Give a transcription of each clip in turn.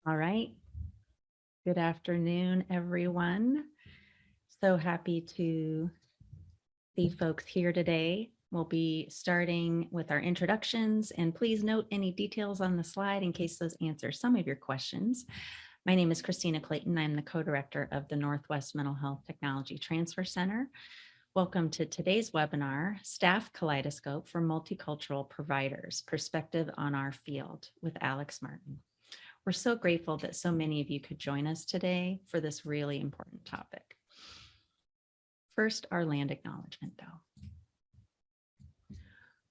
All right. Good afternoon, everyone. So happy to see folks here today. We'll be starting with our introductions, and please note any details on the slide in case those answer some of your questions. My name is Christina Clayton. I'm the co-director of the Northwest Mental Health Technology Transfer Center. Welcome to today's webinar, Staff Kaleidoscope for Multicultural Providers, Perspective on Our Field with Aleks Martin. We're so grateful that so many of you could join us today for this really important topic. First, our land acknowledgement, though.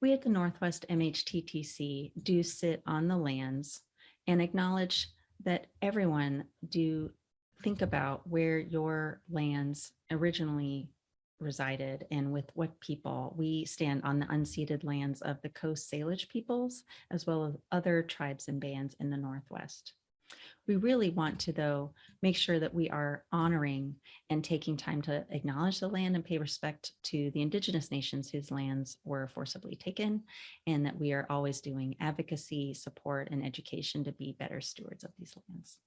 We at the Northwest MHTTC do sit on the lands and acknowledge that everyone do think about where your lands originally resided and with what people. We stand on the unceded lands of the Coast Salish peoples, as well as other tribes and bands in the Northwest. We really want to, though, make sure that we are honoring and taking time to acknowledge the land and pay respect to the Indigenous nations whose lands were forcibly taken, and that we are always doing advocacy, support, and education to be better stewards of these lands.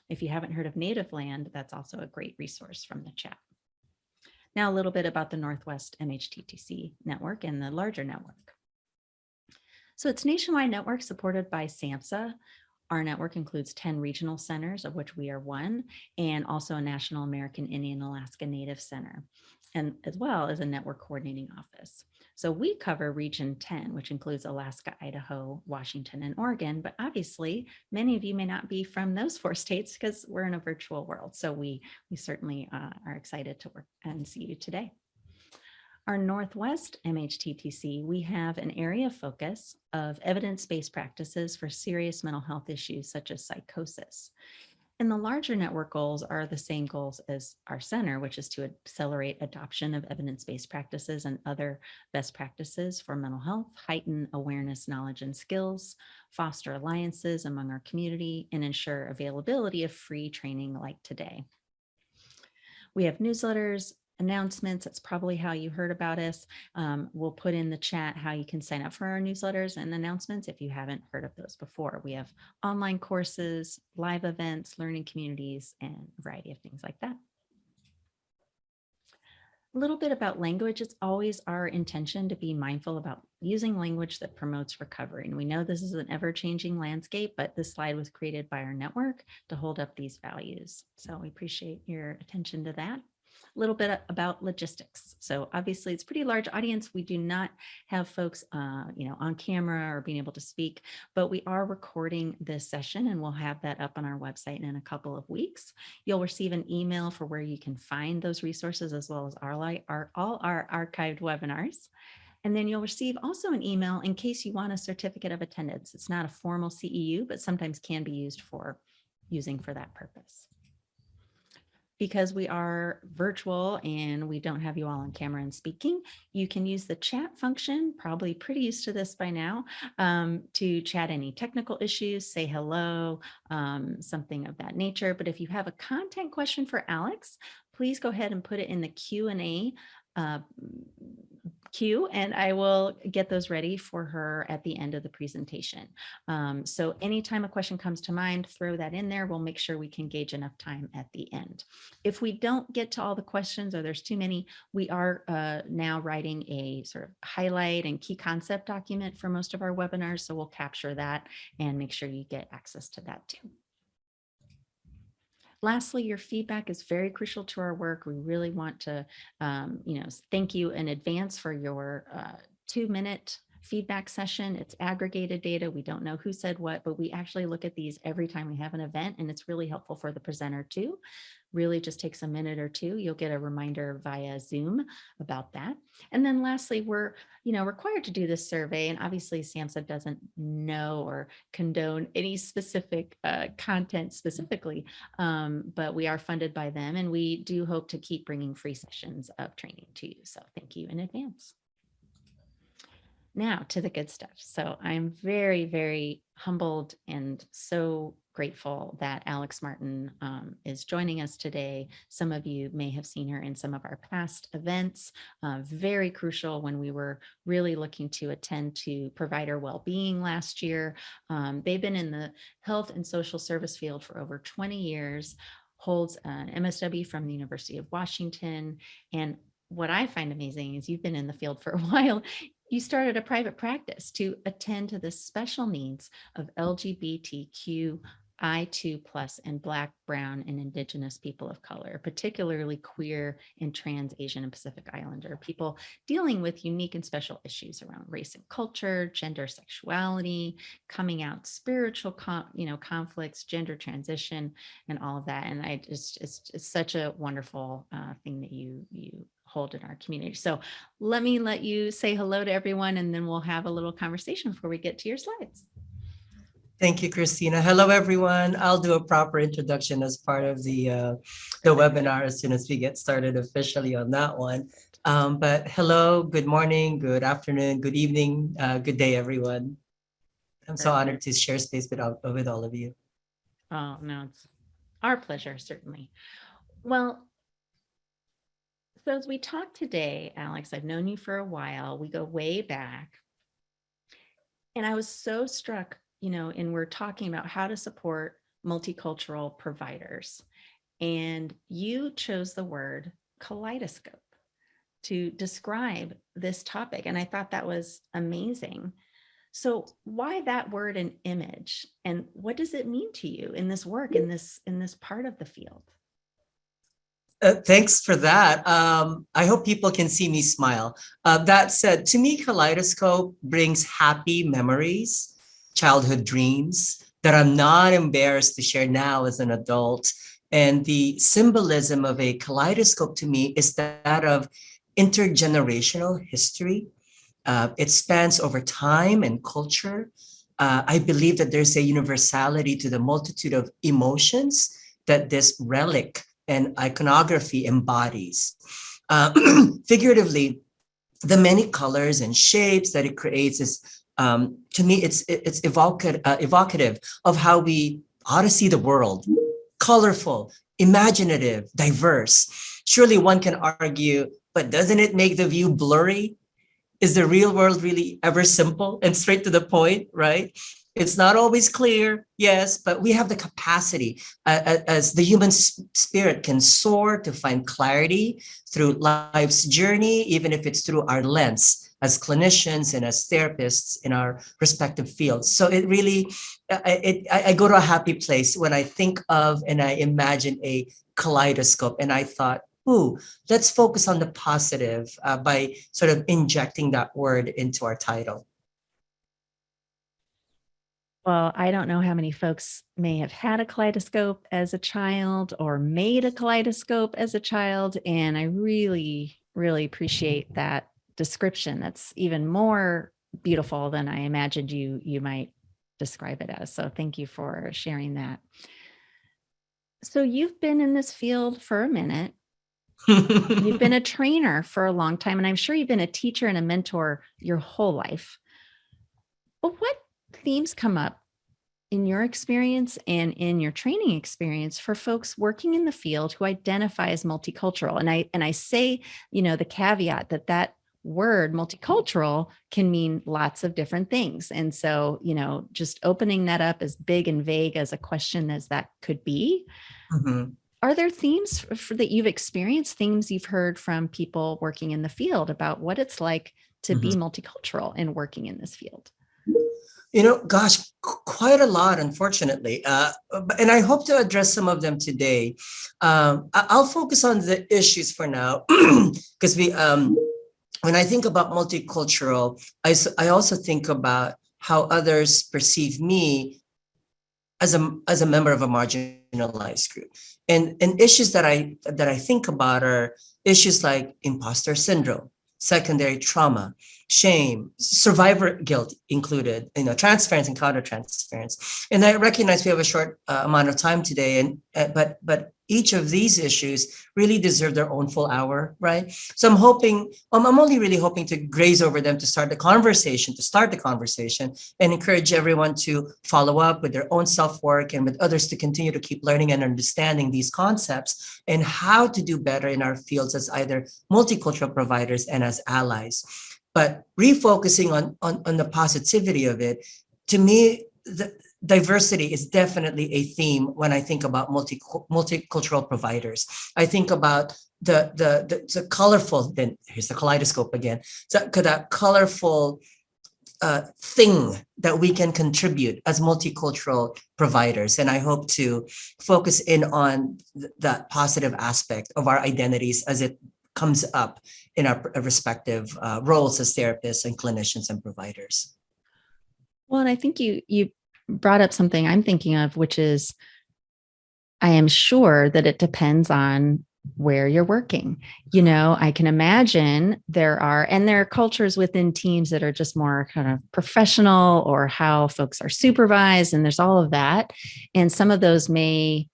If you haven't heard of Native Land, that's also a great resource from the chat. Now, a little bit about the Northwest MHTTC network and the larger network. So it's a nationwide network supported by SAMHSA. Our network includes 10 regional centers, of which we are one, and also a National American Indian Alaska Native Center, and as well as a network coordinating office. So we cover Region 10, which includes Alaska, Idaho, Washington, and Oregon. But obviously, many of you may not be from those 4 states because we're in a virtual world. So we certainly are excited to work and see you today. Our Northwest MHTTC, we have an area of focus of evidence-based practices for serious mental health issues such as psychosis. And the larger network goals are the same goals as our center, which is to accelerate adoption of evidence-based practices and other best practices for mental health, heighten awareness, knowledge, and skills, foster alliances among our community, and ensure availability of free training like today. We have newsletters, announcements. That's probably how you heard about us. We'll put in the chat how you can sign up for our newsletters and announcements if you haven't heard of those before. We have online courses, live events, learning communities, and a variety of things like that. A little bit about language. It's always our intention to be mindful about using language that promotes recovery. And we know this is an ever-changing landscape, but this slide was created by our network to hold up these values. So we appreciate your attention to that. A little bit about logistics. So obviously it's a pretty large audience. We do not have folks, on camera or being able to speak, but we are recording this session and we'll have that up on our website in a couple of weeks. You'll receive an email for where you can find those resources as well as all our archived webinars. And then you'll receive also an email in case you want a certificate of attendance. It's not a formal CEU, but sometimes can be used for that purpose. Because we are virtual and we don't have you all on camera and speaking, you can use the chat function, probably pretty used to this by now, to chat any technical issues, say hello, something of that nature. But if you have a content question for Aleks, please go ahead and put it in the Q&A queue, and I will get those ready for her at the end of the presentation. So anytime a question comes to mind, throw that in there. We'll make sure we can gauge enough time at the end. If we don't get to all the questions or there's too many, we are now writing a sort of highlight and key concept document for most of our webinars. So we'll capture that and make sure you get access to that too. Lastly, your feedback is very crucial to our work. We really want to, thank you in advance for your 2-minute feedback session. It's aggregated data. We don't know who said what, but we actually look at these every time we have an event, and it's really helpful for the presenter too. Really just takes a minute or two. You'll get a reminder via Zoom about that. And then lastly, we're required to do this survey, and obviously SAMHSA doesn't know or condone any specific content specifically, but we are funded by them, and we do hope to keep bringing free sessions of training to you. So thank you in advance. Now to the good stuff. So I'm very, very humbled and so grateful that Aleks Martin is joining us today. Some of you may have seen her in some of our past events, very crucial when we were really looking to attend to provider well-being last year. They've been in the health and social service field for over 20 years, holds an MSW from the University of Washington. And what I find amazing is you've been in the field for a while. You started a private practice to attend to the special needs of LGBTQ I2 plus and Black, Brown, and Indigenous people of color, particularly queer and trans Asian and Pacific Islander people dealing with unique and special issues around race and culture, gender, sexuality, coming out, spiritual, conflicts, gender transition, and all of that. And I just, it's such a wonderful thing that you hold in our community. So let you say hello to everyone, and then we'll have a little conversation before we get to your slides. Thank you, Christina. Hello, everyone. I'll do a proper introduction as part of the webinar as soon as we get started officially on that one. But hello, good morning, good afternoon, good evening, good day, everyone. I'm so honored to share space with all of you. Oh, no, it's our pleasure, certainly. Well, so as we talk today, Aleks, I've known you for a while. We go way back. And I was so struck, and we're talking about how to support multicultural providers. And you chose the word kaleidoscope to describe this topic. And I thought that was amazing. So why that word and image? And what does it mean to you in this work, in this part of the field? Thanks for that. I hope people can see me smile. That said, to me, kaleidoscope brings happy memories, childhood dreams that I'm not embarrassed to share now as an adult. And the symbolism of a kaleidoscope to me is that of intergenerational history. It spans over time and culture. I believe that there's a universality to the multitude of emotions that this relic and iconography embodies. Figuratively, the many colors and shapes that it creates is, to me, it's evocative of how we ought to see the world: colorful, imaginative, diverse. Surely one can argue, but doesn't it make the view blurry? Is the real world really ever simple and straight to the point, right? It's not always clear, yes, but we have the capacity as the human spirit can soar to find clarity through life's journey, even if it's through our lens as clinicians and as therapists in our respective fields. So it really, I go to a happy place when I think of and I imagine a kaleidoscope, and I thought, ooh, let's focus on the positive by sort of injecting that word into our title. Well, I don't know how many folks may have had a kaleidoscope as a child or made a kaleidoscope as a child. And I really, really appreciate that description. That's even more beautiful than I imagined you might describe it as. So thank you for sharing that. So you've been in this field for a minute. You've been a trainer for a long time, and I'm sure you've been a teacher and a mentor your whole life. But what themes come up in your experience and in your training experience for folks working in the field who identify as multicultural? And I say, the caveat that word multicultural can mean lots of different things. And so, just opening that up as big and vague as a question as that could be. Mm-hmm. Are there themes that you've experienced, themes you've heard from people working in the field about what it's like to be multicultural and working in this field? Gosh, quite a lot, unfortunately. And I hope to address some of them today. I'll focus on the issues for now, because when I think about multicultural, I also think about how others perceive me as a member of a marginalized group. And issues that I think about are issues like impostor syndrome, secondary trauma, shame, survivor guilt included, transference and counter-transference. And I recognize we have a short amount of time today, but each of these issues really deserve their own full hour, right? So I'm hoping, I'm only really hoping to graze over them to start the conversation, and encourage everyone to follow up with their own self-work and with others to continue to keep learning and understanding these concepts and how to do better in our fields as either multicultural providers and as allies. But refocusing on the positivity of it, to me, the diversity is definitely a theme when I think about multicultural providers. I think about the colorful, then here's the kaleidoscope again, so that colorful thing that we can contribute as multicultural providers. And I hope to focus in on that positive aspect of our identities as it comes up in our respective roles as therapists and clinicians and providers. Well, and I think you brought up something I'm thinking of, which is, I am sure that it depends on where you're working. I can imagine there are cultures within teams that are just more kind of professional, or how folks are supervised, and there's all of that. And some of those may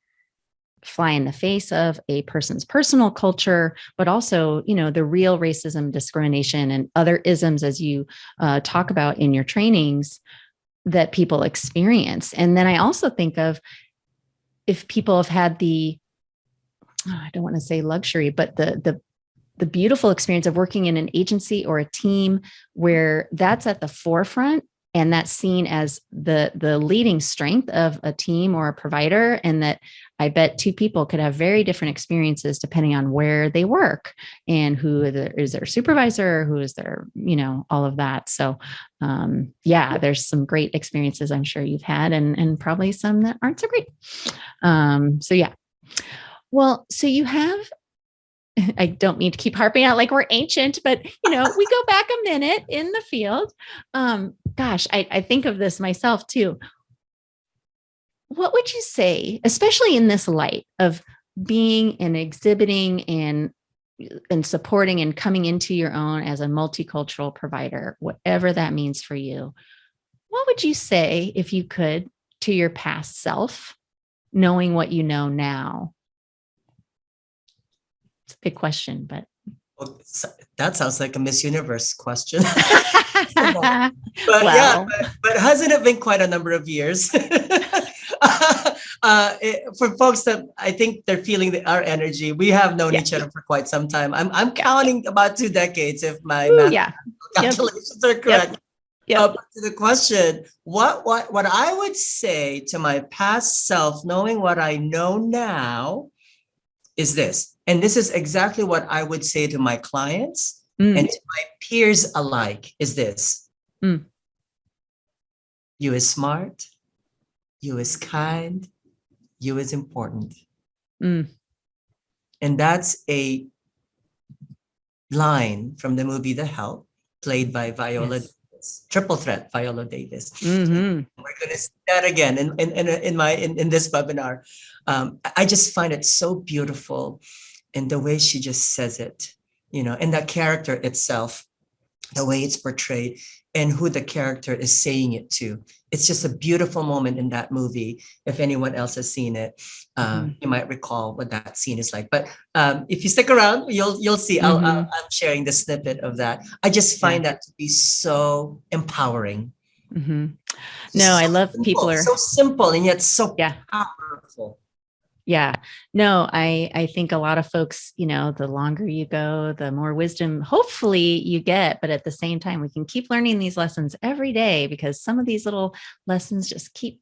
fly in the face of a person's personal culture, but also, the real racism, discrimination, and other isms, as you talk about in your trainings, that people experience. And then I also think of, if people have had I don't want to say luxury, but the beautiful experience of working in an agency or a team where that's at the forefront, and that's seen as the leading strength of a team or a provider. And that I bet two people could have very different experiences depending on where they work and who is their supervisor, who is their, all of that. So there's some great experiences I'm sure you've had, and probably some that aren't so great. Well, so you have, I don't mean to keep harping out like we're ancient, but we go back a minute in the field. I think of this myself too. What would you say, especially in this light of being and exhibiting and supporting and coming into your own as a multicultural provider, whatever that means for you? What would you say, if you could, to your past self, knowing what you know now? It's a big question, but that sounds like a Miss Universe question. but but hasn't it been quite a number of years? For folks that I think they're feeling our energy, we have known each other for quite some time. I'm counting about 2 decades if my calculations are correct. To the question, what I would say to my past self, knowing what I know now, is this. And this is exactly what I would say to my clients and to my peers alike, is this. You is smart, you is kind, you is important. And that's a line from the movie The Help, played by Viola Davis, triple threat Viola Davis. We're going to see that again in this webinar. I just find it so beautiful, and the way she just says it, and that character itself, the way it's portrayed, and who the character is saying it to. It's just a beautiful moment in that movie. If anyone else has seen it, you might recall what that scene is like. But if you stick around, you'll see. I'm sharing the snippet of that. I just find that to be so empowering. No, I love simple, people are so simple and yet so powerful. Yeah, no, I think a lot of folks, the longer you go, the more wisdom hopefully you get. But at the same time, we can keep learning these lessons every day, because some of these little lessons just keep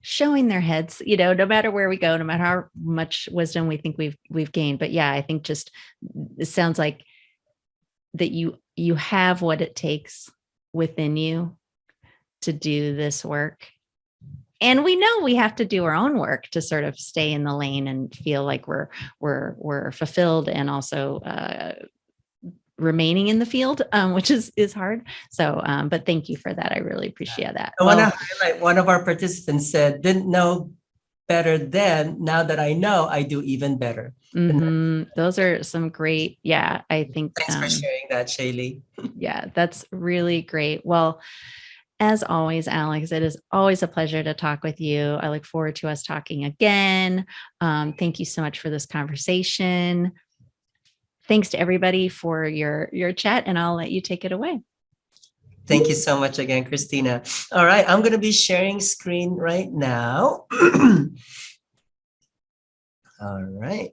showing their heads, no matter where we go, no matter how much wisdom we think we've gained. But yeah, I think just it sounds like that you have what it takes within you to do this work. And we know we have to do our own work to sort of stay in the lane and feel like we're fulfilled, and also remaining in the field, which is hard. So, but thank you for that. I really appreciate that. I want to highlight, one of our participants said, "Didn't know better then. Now that I know, I do even better." Those are some great. I think. Thanks for sharing that, Shaylee. Yeah, that's really great. Well, As always, Alex, it is always a pleasure to talk with you. I look forward to us talking again. Thank you so much for this conversation. Thanks to everybody for your chat, and I'll let you take it away. Thank you so much again, Christina. All right, I'm going to be sharing screen right now. All right.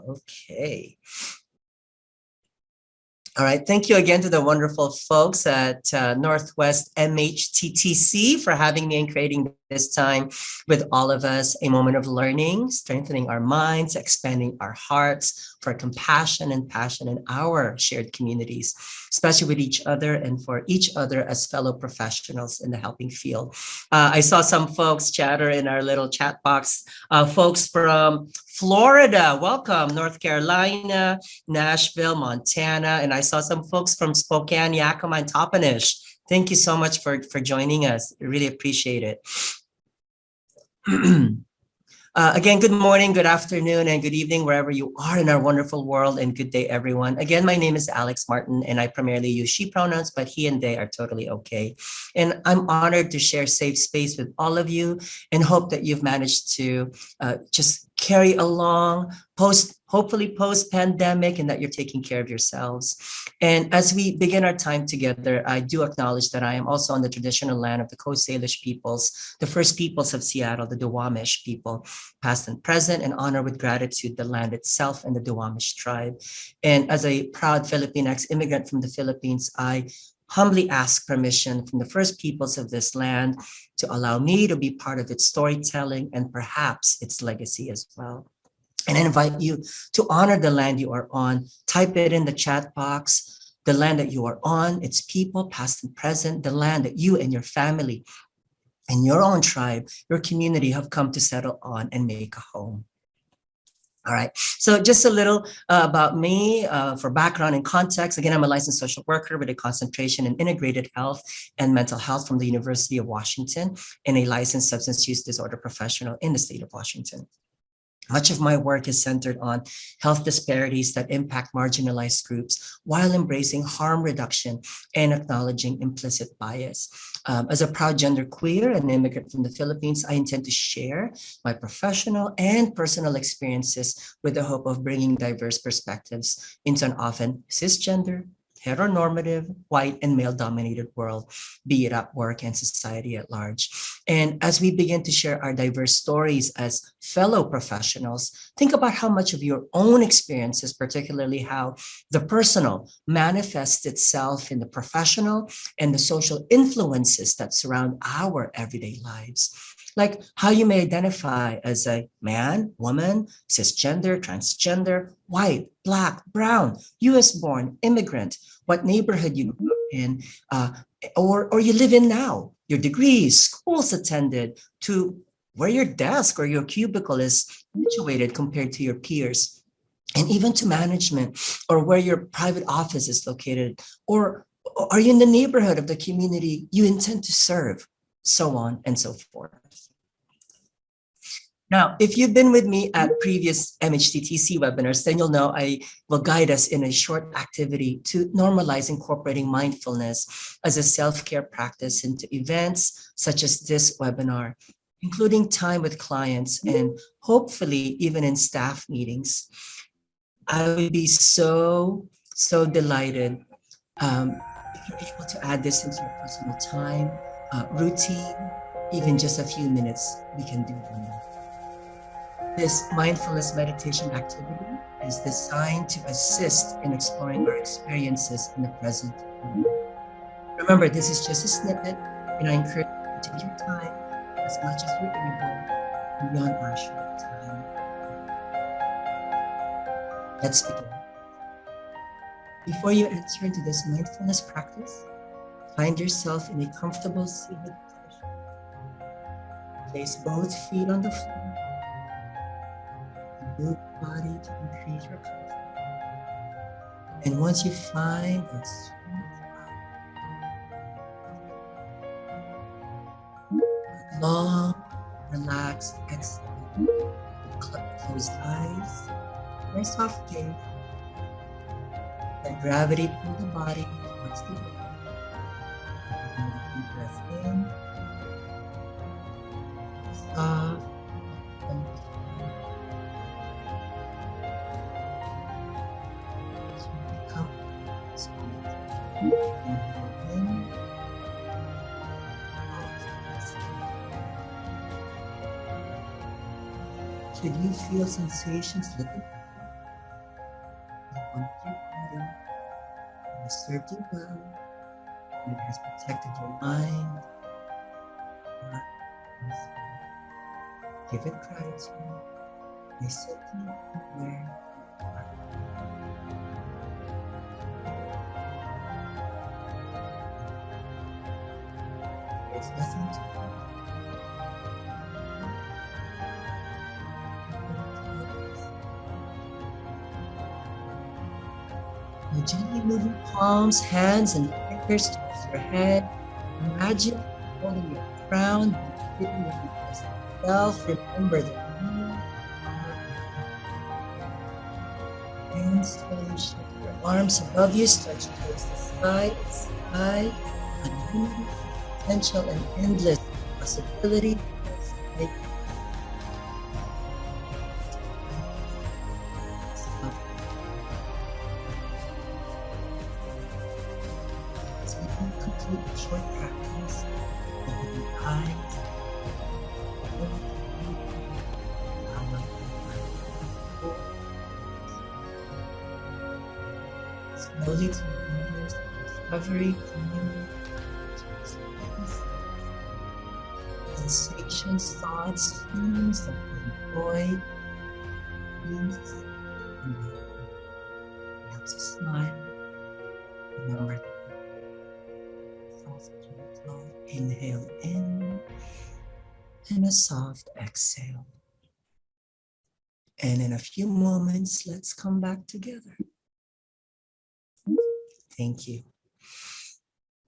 Okay. All right. Thank you again to the wonderful folks at Northwest MHTTC for having me and creating this time with all of us, a moment of learning, strengthening our minds, expanding our hearts for compassion and passion in our shared communities, especially with each other and for each other as fellow professionals in the helping field. I saw some folks chatter in our little chat box, folks from Florida, welcome, North Carolina, Nashville, Montana, and I saw some folks from Spokane, Yakima, and Toppenish. Thank you so much for joining us. I really appreciate it. Again, good morning, good afternoon, and good evening, wherever you are in our wonderful world, and good day, everyone. Again, my name is Aleks Martin, and I primarily use she pronouns, but he and they are totally okay. And I'm honored to share safe space with all of you and hope that you've managed to just carry along hopefully post-pandemic, and that you're taking care of yourselves. And as we begin our time together, I do acknowledge that I am also on the traditional land of the Coast Salish peoples, the first peoples of Seattle, the Duwamish people, past and present, and honor with gratitude the land itself and the Duwamish tribe. And as a proud Philippine ex-immigrant from the Philippines, I humbly ask permission from the first peoples of this land to allow me to be part of its storytelling and perhaps its legacy as well. And I invite you to honor the land you are on. Type it in the chat box, the land that you are on, its people, past and present, the land that you and your family and your own tribe, your community have come to settle on and make a home. All right, so just a little about me for background and context. Again, I'm a licensed social worker with a concentration in integrated health and mental health from the University of Washington and a licensed substance use disorder professional in the state of Washington. Much of my work is centered on health disparities that impact marginalized groups while embracing harm reduction and acknowledging implicit bias. As a proud genderqueer and immigrant from the Philippines, I intend to share my professional and personal experiences with the hope of bringing diverse perspectives into an often cisgender, heteronormative, white, and male-dominated world, be it at work and society at large. And as we begin to share our diverse stories as fellow professionals, think about how much of your own experiences, particularly how the personal manifests itself in the professional and the social influences that surround our everyday lives. Like how you may identify as a man, woman, cisgender, transgender, white, black, brown, US-born, immigrant, what neighborhood you grew up in, or you live in now, your degrees, schools attended, to where your desk or your cubicle is situated compared to your peers, and even to management or where your private office is located, or are you in the neighborhood of the community you intend to serve, so on and so forth. Now, if you've been with me at previous MHTTC webinars, then you'll know I will guide us in a short activity to normalize incorporating mindfulness as a self-care practice into events such as this webinar, including time with clients and hopefully even in staff meetings. I would be so delighted if you're able to add this into your personal time, routine, even just a few minutes, we can do wonders. This mindfulness meditation activity is designed to assist in exploring our experiences in the present moment. Remember, this is just a snippet, and I encourage you to take your time as much as you're able beyond our short time. Let's begin. Before you enter into this mindfulness practice, find yourself in a comfortable seated position. Place both feet on the floor. Move your body to increase your comfort. And once you find a long, relaxed exhale, closed eyes, very soft gaze. Let gravity pull the body towards the earth. Another deep breath in. Soft. And come. Inhale in. Should you feel sensations looking up on your body, it has served you well, and it has protected your mind, heart, and spirit. Give it gratitude. They sit deep where you are. There's nothing to do. Now gently move your palms, hands, and fingers towards your head. Imagine holding your crown, sitting with yourself. Remember that you are. And slowly shift your arms above you, stretch towards the sky. Unlimited potential and endless possibility. Complete a short practice. Open your eyes. Slowly to notice the discovery, sensations, thoughts, feelings that you enjoy, peace, and perhaps a smile. Remember that soft, gentle inhale in and a soft exhale. And in a few moments, let's come back together. Thank you.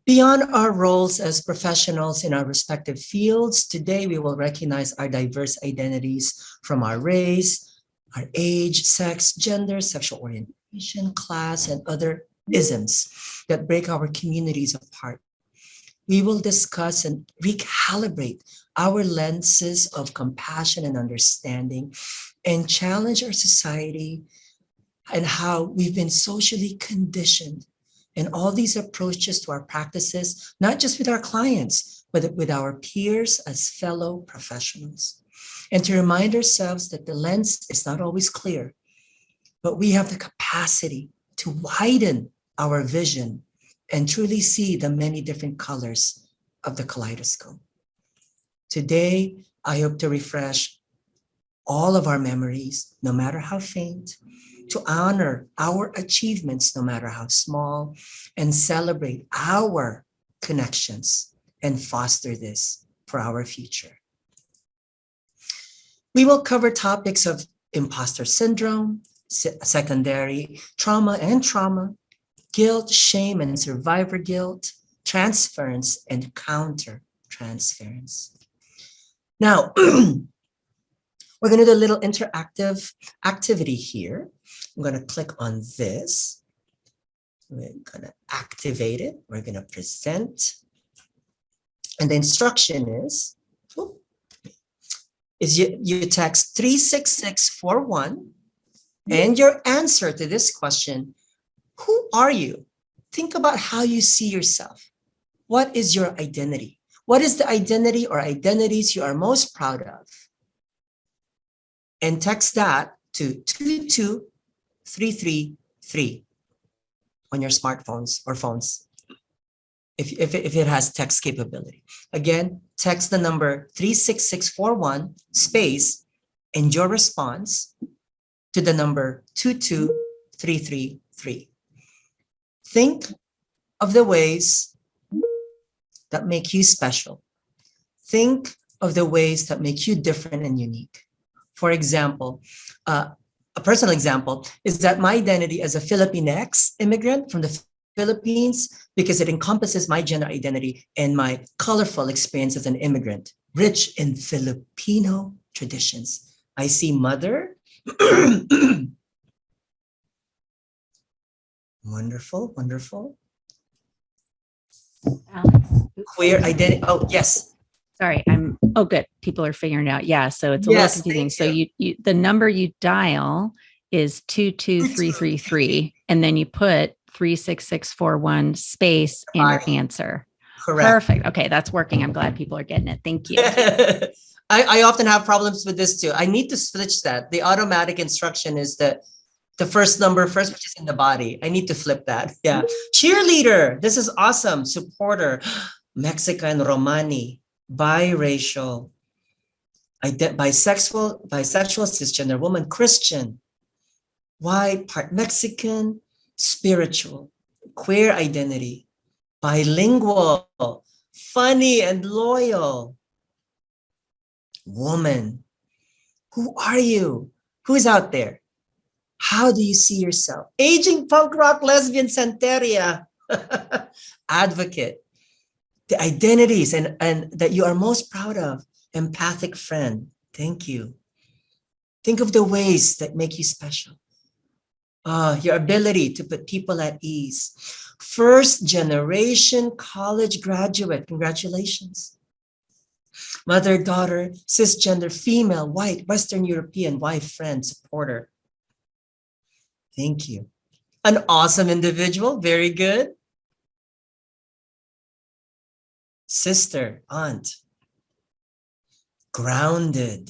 Beyond our roles as professionals in our respective fields, today we will recognize our diverse identities from our race, our age, sex, gender, sexual orientation, class, and other isms that break our communities apart. We will discuss and recalibrate our lenses of compassion and understanding and challenge our society and how we've been socially conditioned and all these approaches to our practices, not just with our clients, but with our peers as fellow professionals. And to remind ourselves that the lens is not always clear, but we have the capacity to widen our vision and truly see the many different colors of the kaleidoscope. Today, I hope to refresh all of our memories, no matter how faint, to honor our achievements, no matter how small, and celebrate our connections and foster this for our future. We will cover topics of imposter syndrome, secondary trauma and trauma, guilt, shame, and survivor guilt, transference, and counter-transference. Now, we're going to do a little interactive activity here. I'm going to click on this. We're going to activate it. We're going to present. And the instruction is you text 36641 and your answer to this question, who are you? Think about how you see yourself. What is your identity? What is the identity or identities you are most proud of? And text that to 22333 on your smartphones or phones, if it has text capability. Again, text the number 36641 space and your response to the number 22333. Think of the ways that make you special. Think of the ways that make you different and unique. For example, a personal example is that my identity as a Filipinx immigrant from the Philippines, because it encompasses my gender identity and my colorful experience as an immigrant, rich in Filipino traditions. I see mother. Wonderful, wonderful. Alex. Queer identity. Oh, yes. Sorry, oh, good. People are figuring it out. Yeah. So it's a Yes, little confusing. thank So you. the number you dial is 22333, and then you put 36641 space and your answer. Correct. Perfect. Okay. That's working. I'm glad people are getting it. Thank you. I often have problems with this too. I need to switch that. The automatic instruction is the first number first, which is in the body. I need to flip that. Yeah. Cheerleader. This is awesome. Supporter. Mexican, Romani, biracial, bisexual, cisgender woman, Christian, white, part Mexican, spiritual, queer identity, bilingual, funny and loyal, woman. Who are you? Who's out there? How do you see yourself? Aging punk rock lesbian Santeria. Advocate. The identities and that you are most proud of. Empathic friend. Thank you. Think of the ways that make you special. Your ability to put people at ease. First generation college graduate. Congratulations. Mother, daughter, cisgender, female, white, Western European, wife, friend, supporter. Thank you. An awesome individual. Very good. Sister, aunt. Grounded.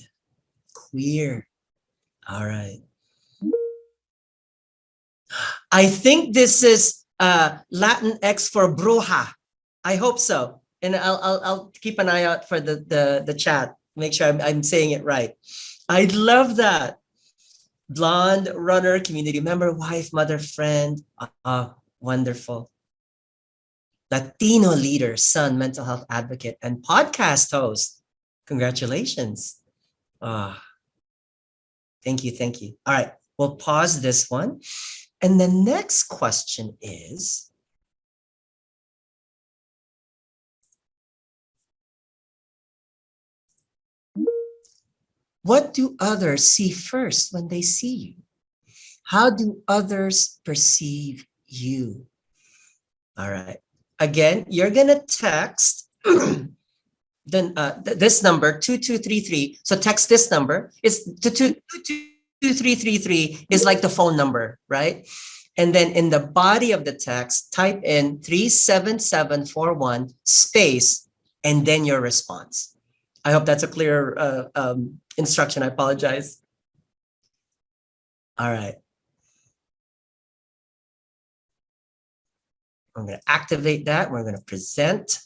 Queer. All right. I think this is Latin X for bruja. I hope so. And I'll keep an eye out for the chat. Make sure I'm saying it right. I love that. Blonde runner, community member, wife, mother, friend. Wonderful. Latino leader, son, mental health advocate, and podcast host. Congratulations. Thank you. Thank you. All right. We'll pause this one. And the next question is, what do others see first when they see you? How do others perceive you? All right. Again, you're going to text then this number 2233. So text this number. It's 2233 is like the phone number, right? And then in the body of the text, type in 37741 space and then your response. I hope that's a clear instruction. I apologize. All right. I'm going to activate that. We're going to present.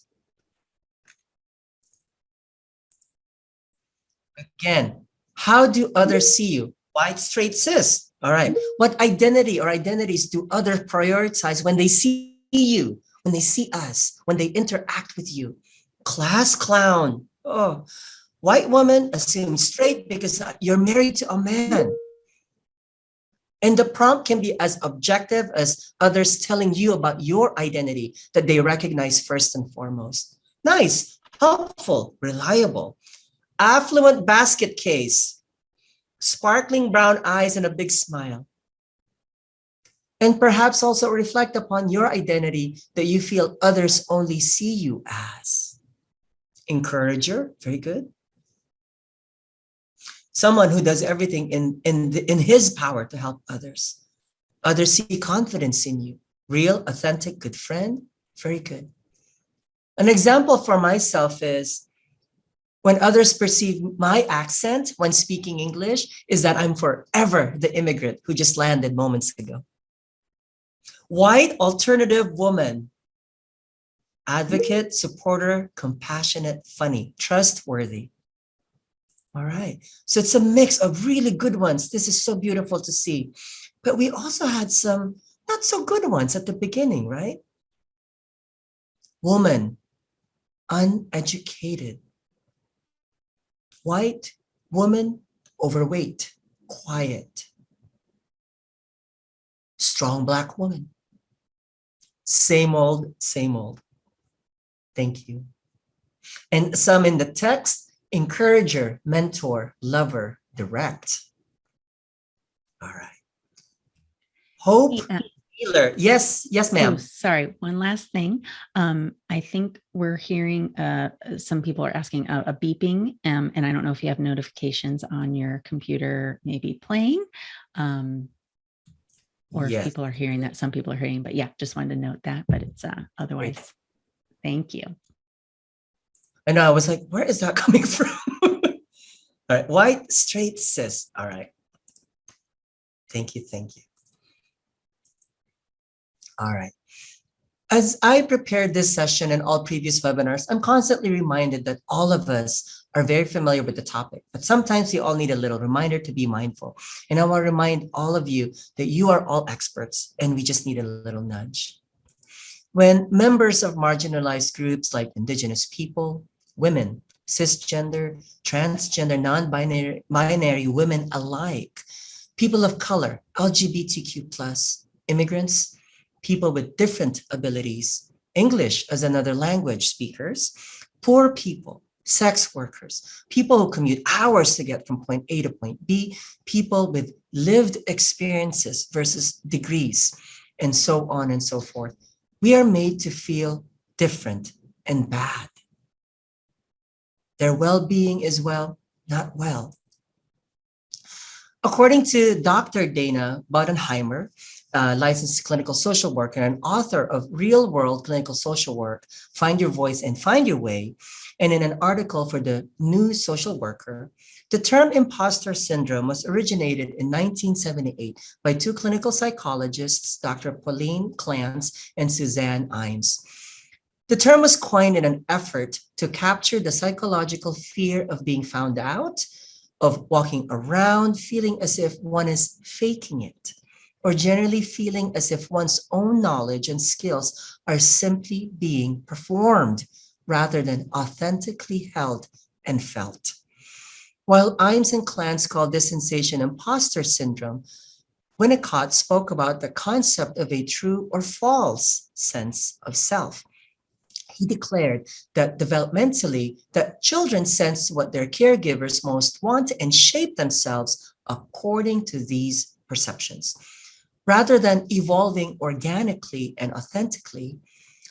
Again, how do others see you? White, straight, cis. All right. What identity or identities do others prioritize when they see you, when they see us, when they interact with you? Class clown. Oh, white woman assumes straight because you're married to a man. And the prompt can be as objective as others telling you about your identity that they recognize first and foremost. Nice, helpful, reliable. Affluent basket case, sparkling brown eyes and a big smile. And perhaps also reflect upon your identity that you feel others only see you as. Encourager, very good. Someone who does everything in his power to help others. Others see confidence in you. Real, authentic, good friend, very good. An example for myself is when others perceive my accent when speaking English is that I'm forever the immigrant who just landed moments ago. White alternative woman, advocate, supporter, compassionate, funny, trustworthy. All right. So it's a mix of really good ones. This is so beautiful to see. But we also had some not so good ones at the beginning, right? Woman, uneducated. White, woman, overweight, quiet. Strong Black woman. Same old, same old. Thank you. And some in the text, encourager, mentor, lover, direct. All right. Hope, Healer. Yes, yes, Oh, ma'am. sorry. One last thing. I think we're hearing some people are asking a beeping, and I don't know if you have notifications on your computer maybe playing, or if Yes. people are hearing that. Some people are hearing, but yeah, just wanted to note that. But it's Great. otherwise. Thank you. And I was like, where is that coming from? All right. White, straight, cis. All right. Thank you. Thank you. All right. As I prepared this session and all previous webinars, I'm constantly reminded that all of us are very familiar with the topic, but sometimes we all need a little reminder to be mindful. And I want to remind all of you that you are all experts and we just need a little nudge. When members of marginalized groups like Indigenous people, women, cisgender, transgender, non-binary women alike, people of color, LGBTQ+, immigrants, people with different abilities, English as another language speakers, poor people, sex workers, people who commute hours to get from point A to point B, people with lived experiences versus degrees, and so on and so forth. We are made to feel different and bad. Their well-being is not well. According to Dr. Dana Bodenheimer, licensed clinical social worker and author of Real World Clinical Social Work, Find Your Voice and Find Your Way, and in an article for the New Social Worker, the term imposter syndrome was originated in 1978 by two clinical psychologists, Dr. Pauline Clance and Suzanne Imes. The term was coined in an effort to capture the psychological fear of being found out, of walking around feeling as if one is faking it, or generally feeling as if one's own knowledge and skills are simply being performed rather than authentically held and felt. While Imes and Clance called this sensation imposter syndrome, Winnicott spoke about the concept of a true or false sense of self. He declared that developmentally, that children sense what their caregivers most want and shape themselves according to these perceptions. Rather than evolving organically and authentically,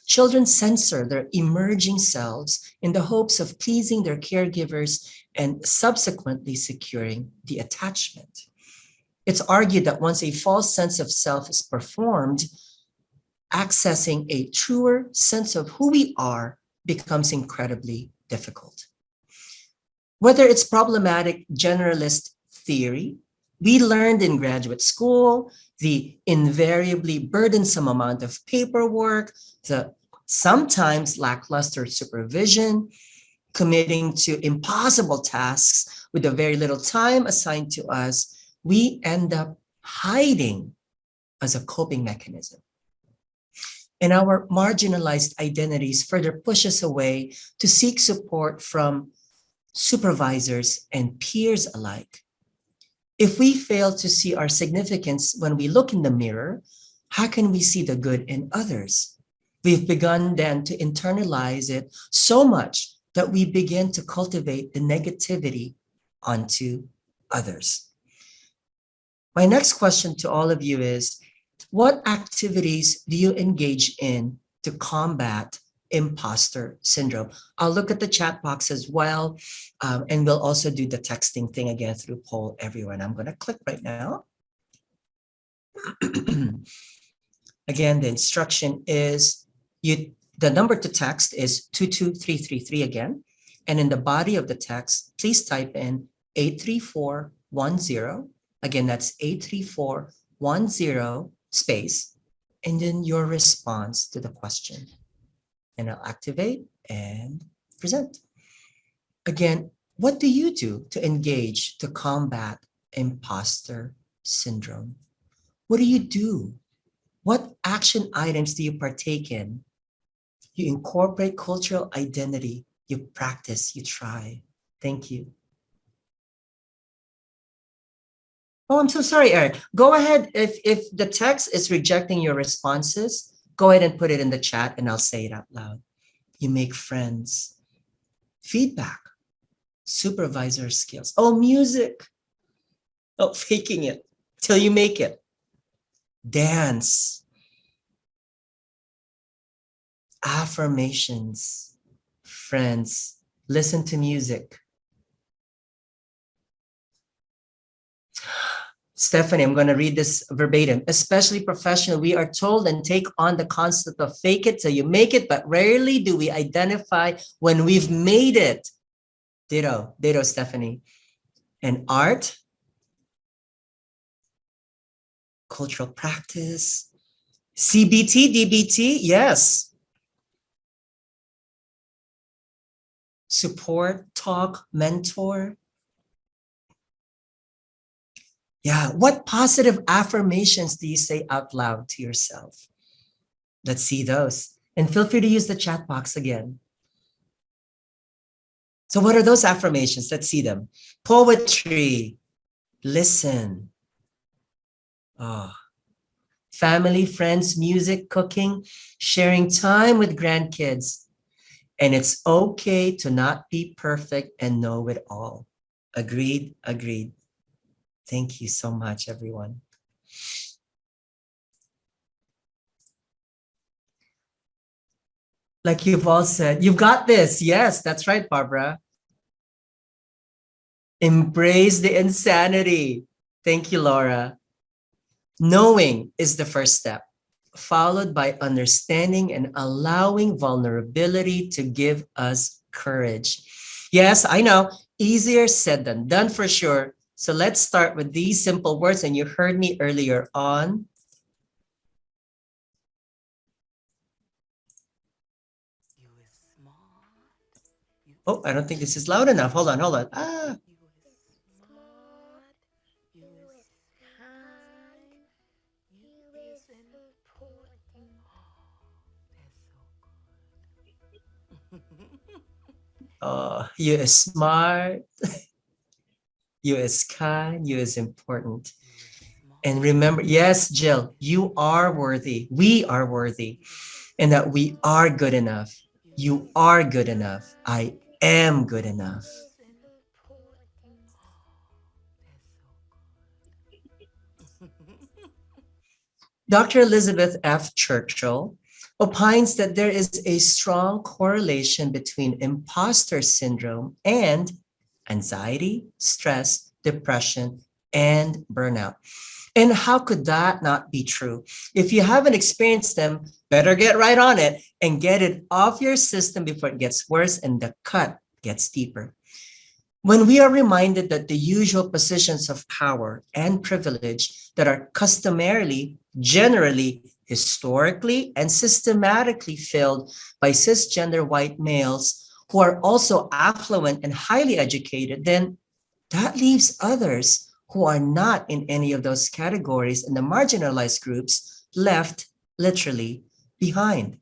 children censor their emerging selves in the hopes of pleasing their caregivers and subsequently securing the attachment. It's argued that once a false sense of self is performed, accessing a truer sense of who we are becomes incredibly difficult. Whether it's problematic generalist theory, we learned in graduate school, the invariably burdensome amount of paperwork, the sometimes lackluster supervision, committing to impossible tasks with a very little time assigned to us, we end up hiding as a coping mechanism. And our marginalized identities further push us away to seek support from supervisors and peers alike. If we fail to see our significance when we look in the mirror, how can we see the good in others? We've begun then to internalize it so much that we begin to cultivate the negativity onto others. My next question to all of you is, what activities do you engage in to combat imposter syndrome? I'll look at the chat box as well, and we'll also do the texting thing again through poll everyone. I'm going to click right now. Again, the instruction is the number to text is 22333 again. And in the body of the text, please type in 83410. Again, that's 83410 space, and then your response to the question. And I'll activate and present. Again, what do you do to engage to combat imposter syndrome? What do you do? What action items do you partake in? You incorporate cultural identity, you practice, you try. Thank you. Oh, I'm so sorry, Eric. Go ahead. If the text is rejecting your responses, go ahead and put it in the chat and I'll say it out loud. You make friends. Feedback. Supervisor skills. Oh, music. Oh, faking it till you make it. Dance. Affirmations. Friends, listen to music. Stephanie, I'm going to read this verbatim. Especially professional, we are told and take on the concept of fake it till you make it, but rarely do we identify when we've made it. Ditto, Stephanie. And art, cultural practice, CBT, DBT, yes. Support, talk, mentor. Yeah, what positive affirmations do you say out loud to yourself? Let's see those. And feel free to use the chat box again. So what are those affirmations? Let's see them. Poetry, listen. Oh. Family, friends, music, cooking, sharing time with grandkids. And it's okay to not be perfect and know it all. Agreed, agreed. Thank you so much, everyone. Like you've all said, you've got this. Yes, that's right, Barbara. Embrace the insanity. Thank you, Laura. Knowing is the first step, followed by understanding and allowing vulnerability to give us courage. Yes, I know, easier said than done for sure. So let's start with these simple words. And you heard me earlier on. Oh, I don't think this is loud enough. Hold on, hold on. Ah. You is smart, you is kind, you is important. And remember, yes, Jill, you are worthy. We are worthy. And that we are good enough. You are good enough. I am good enough. Dr. Elizabeth F. Churchill opines that there is a strong correlation between imposter syndrome and anxiety, stress, depression, and burnout. And how could that not be true? If you haven't experienced them, better get right on it and get it off your system before it gets worse and the cut gets deeper. When we are reminded that the usual positions of power and privilege that are customarily, generally, historically, and systematically filled by cisgender white males who are also affluent and highly educated, then that leaves others who are not in any of those categories and the marginalized groups left literally behind.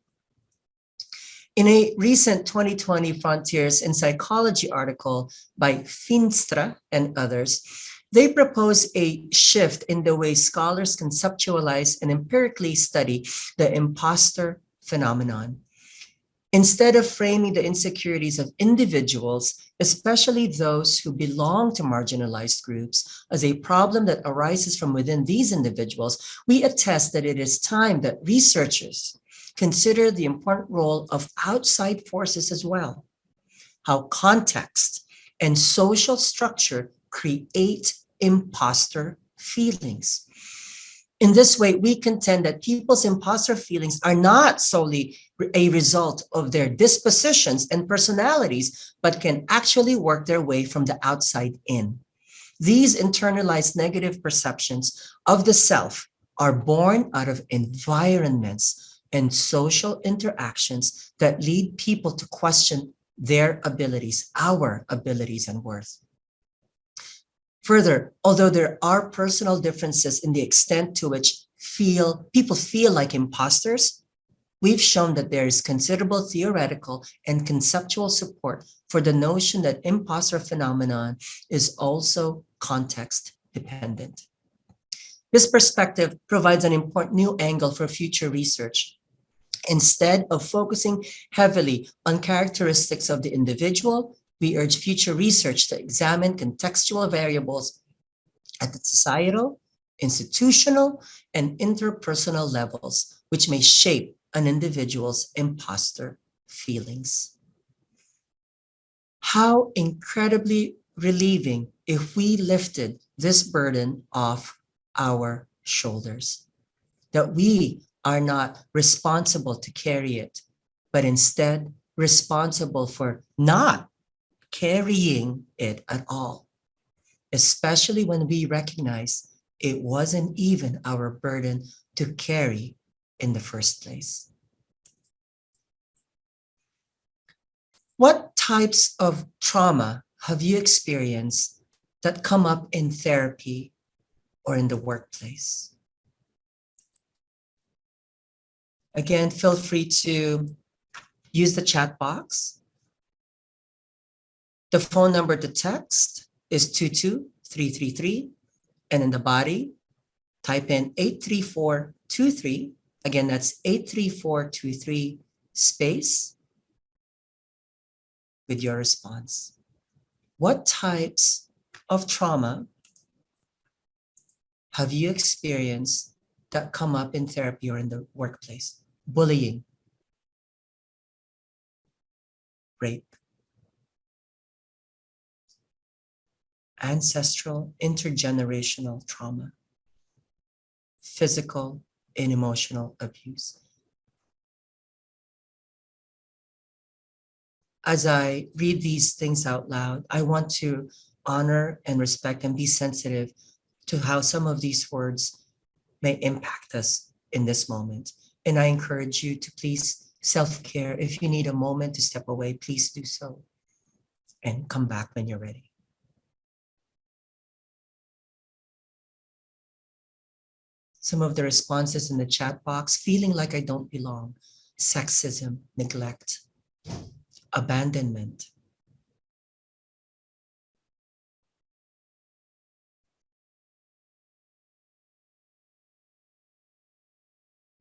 In a recent 2020 Frontiers in Psychology article by Finstra and others, they propose a shift in the way scholars conceptualize and empirically study the imposter phenomenon. Instead of framing the insecurities of individuals, especially those who belong to marginalized groups, as a problem that arises from within these individuals, we attest that it is time that researchers consider the important role of outside forces as well, how context and social structure create imposter feelings. In this way, we contend that people's imposter feelings are not solely a result of their dispositions and personalities, but can actually work their way from the outside in. These internalized negative perceptions of the self are born out of environments and social interactions that lead people to question their abilities, our abilities and worth. Further, although there are personal differences in the extent to which people feel like imposters, we've shown that there is considerable theoretical and conceptual support for the notion that imposter phenomenon is also context dependent. This perspective provides an important new angle for future research. Instead of focusing heavily on characteristics of the individual, we urge future research to examine contextual variables at the societal, institutional, and interpersonal levels, which may shape an individual's imposter feelings. How incredibly relieving if we lifted this burden off our shoulders, that we are not responsible to carry it, but instead responsible for not carrying it at all, especially when we recognize it wasn't even our burden to carry in the first place. What types of trauma have you experienced that come up in therapy or in the workplace? Again, feel free to use the chat box. The phone number to text is 22333, and in the body, type in 83423. Again, that's 83423 space with your response. What types of trauma have you experienced that come up in therapy or in the workplace? Bullying, rape, ancestral intergenerational trauma, physical and emotional abuse. As I read these things out loud, I want to honor and respect and be sensitive to how some of these words may impact us in this moment. And I encourage you to please self-care. If you need a moment to step away, please do so and come back when you're ready. Some of the responses in the chat box: feeling like I don't belong, sexism, neglect, abandonment.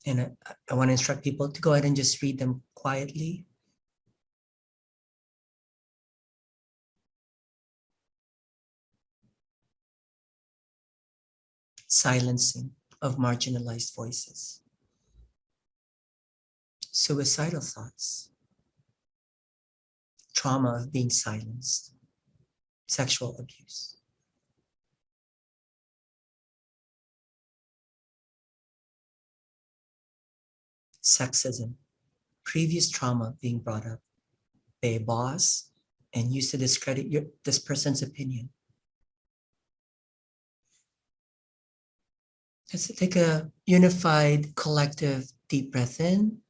And I want to instruct people to go ahead and just read them quietly. Silencing of marginalized voices. Suicidal thoughts. Trauma of being silenced. Sexual abuse. Sexism. Previous trauma being brought up by a boss and used to discredit this person's opinion. Let's take a unified, collective deep breath in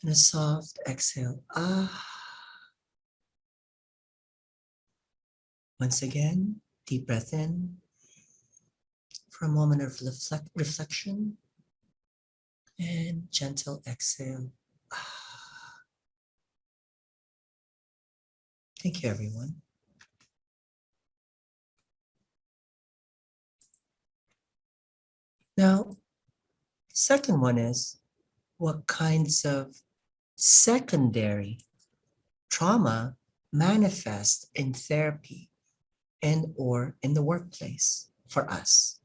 and a soft exhale. Once again, deep breath in for a moment of reflection and gentle exhale. Thank you, everyone. Now, second one is, what kinds of secondary trauma manifest in therapy and or in the workplace for us?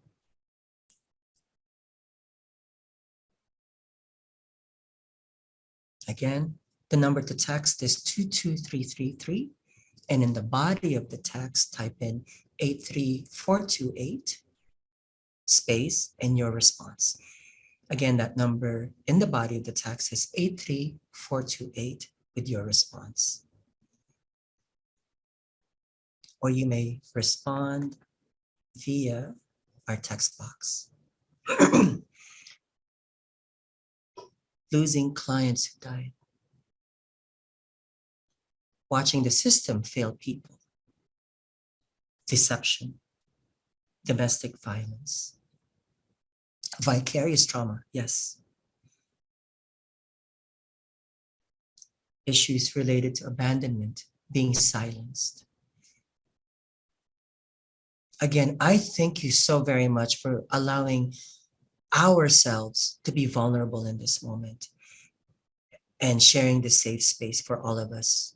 Again, the number to text is 22333, and in the body of the text, type in 83428 space and your response. Again, that number in the body of the text is 83428 with your response. Or you may respond via our text box. Losing clients who died. Watching the system fail people. Deception. Domestic violence. Vicarious trauma, yes. Issues related to abandonment, being silenced. Again, I thank you so very much for allowing ourselves to be vulnerable in this moment and sharing the safe space for all of us.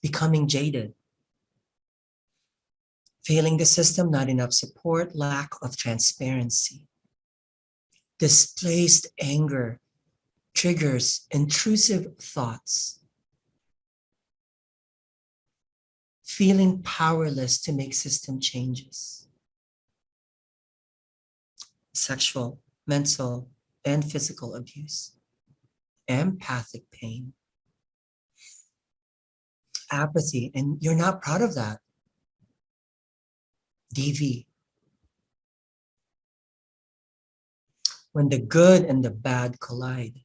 Becoming jaded. Failing the system, not enough support, lack of transparency. Displaced anger triggers intrusive thoughts. Feeling powerless to make system changes. Sexual, mental, and physical abuse. Empathic pain. Apathy, and you're not proud of that. DV. When the good and the bad collide.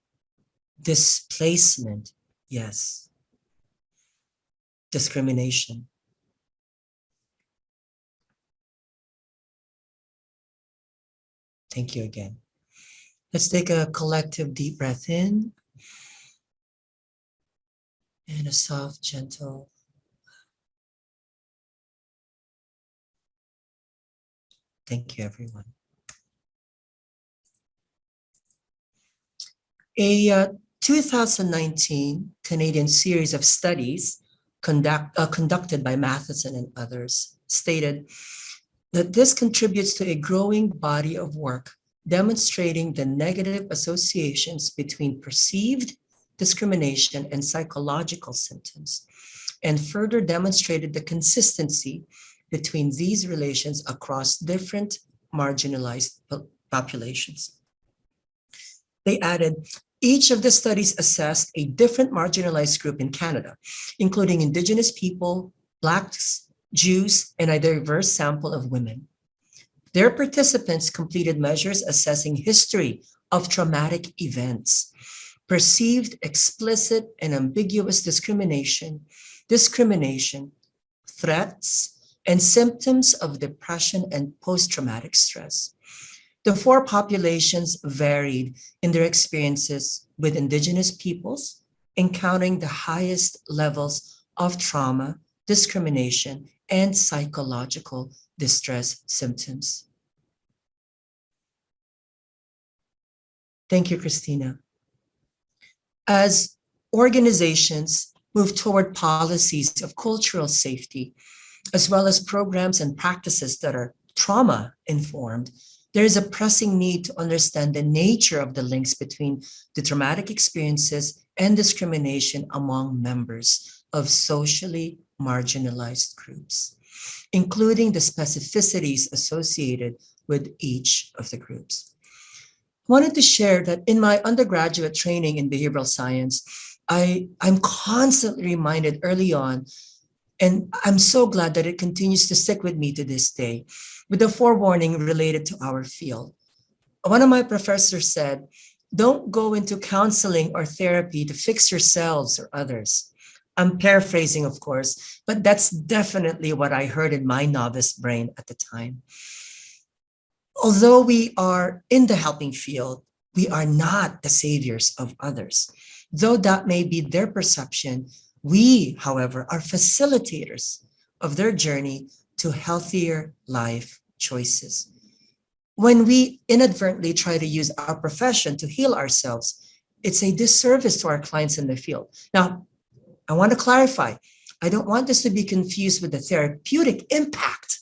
Displacement, yes. Discrimination. Thank you again. Let's take a collective deep breath in and a soft, gentle. Thank you, everyone. A 2019 Canadian series of studies conducted by Matheson and others stated that this contributes to a growing body of work demonstrating the negative associations between perceived discrimination and psychological symptoms, and further demonstrated the consistency between these relations across different marginalized populations. They added, each of the studies assessed a different marginalized group in Canada, including Indigenous people, Blacks, Jews, and a diverse sample of women. Their participants completed measures assessing history of traumatic events, perceived explicit and ambiguous discrimination, threats, and symptoms of depression and post-traumatic stress. The four populations varied in their experiences with Indigenous peoples, encountering the highest levels of trauma, discrimination, and psychological distress symptoms. Thank you, Christina. As organizations move toward policies of cultural safety, as well as programs and practices that are trauma-informed, there is a pressing need to understand the nature of the links between the traumatic experiences and discrimination among members of socially marginalized groups, including the specificities associated with each of the groups. I wanted to share that in my undergraduate training in behavioral science, I'm constantly reminded early on, and I'm so glad that it continues to stick with me to this day, with a forewarning related to our field. One of my professors said, don't go into counseling or therapy to fix yourselves or others. I'm paraphrasing, of course, but that's definitely what I heard in my novice brain at the time. Although we are in the helping field, we are not the saviors of others. Though that may be their perception, we, however, are facilitators of their journey to healthier life choices. When we inadvertently try to use our profession to heal ourselves, it's a disservice to our clients in the field. Now, I want to clarify, I don't want this to be confused with the therapeutic impact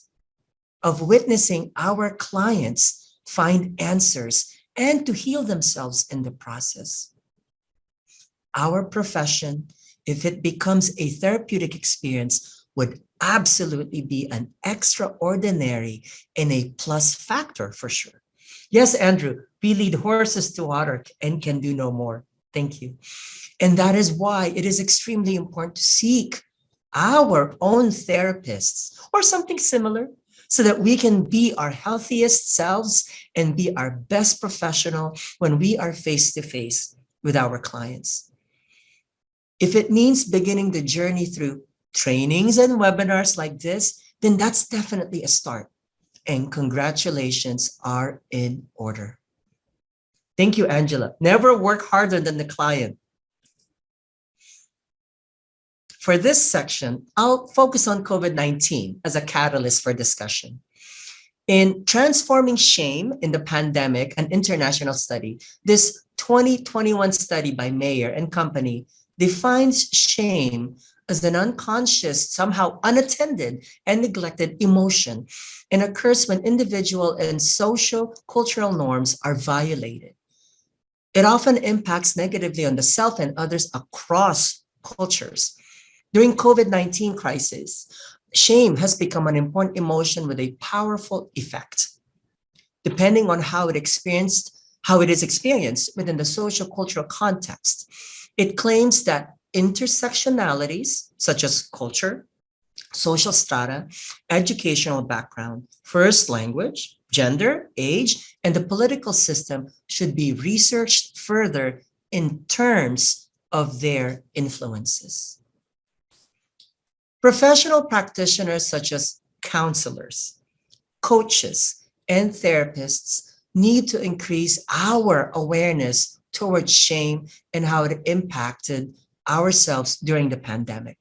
of witnessing our clients find answers and to heal themselves in the process. Our profession, if it becomes a therapeutic experience, would absolutely be an extraordinary and a plus factor for sure. Yes, Andrew, we lead horses to water and can do no more. Thank you. And that is why it is extremely important to seek our own therapists or something similar so that we can be our healthiest selves and be our best professional when we are face to face with our clients. If it means beginning the journey through trainings and webinars like this, then that's definitely a start. And congratulations are in order. Thank you, Angela. Never work harder than the client. For this section, I'll focus on COVID-19 as a catalyst for discussion. In Transforming Shame in the Pandemic, an international study, this 2021 study by Mayer and company defines shame as an unconscious, somehow unattended and neglected emotion, and occurs when individual and social cultural norms are violated. It often impacts negatively on the self and others across cultures. During COVID-19 crisis, shame has become an important emotion with a powerful effect. Depending on how it is experienced within the social cultural context. It claims that intersectionalities such as culture, social strata, educational background, first language, gender, age, and the political system should be researched further in terms of their influences. Professional practitioners such as counselors, coaches, and therapists need to increase our awareness towards shame and how it impacted ourselves during the pandemic.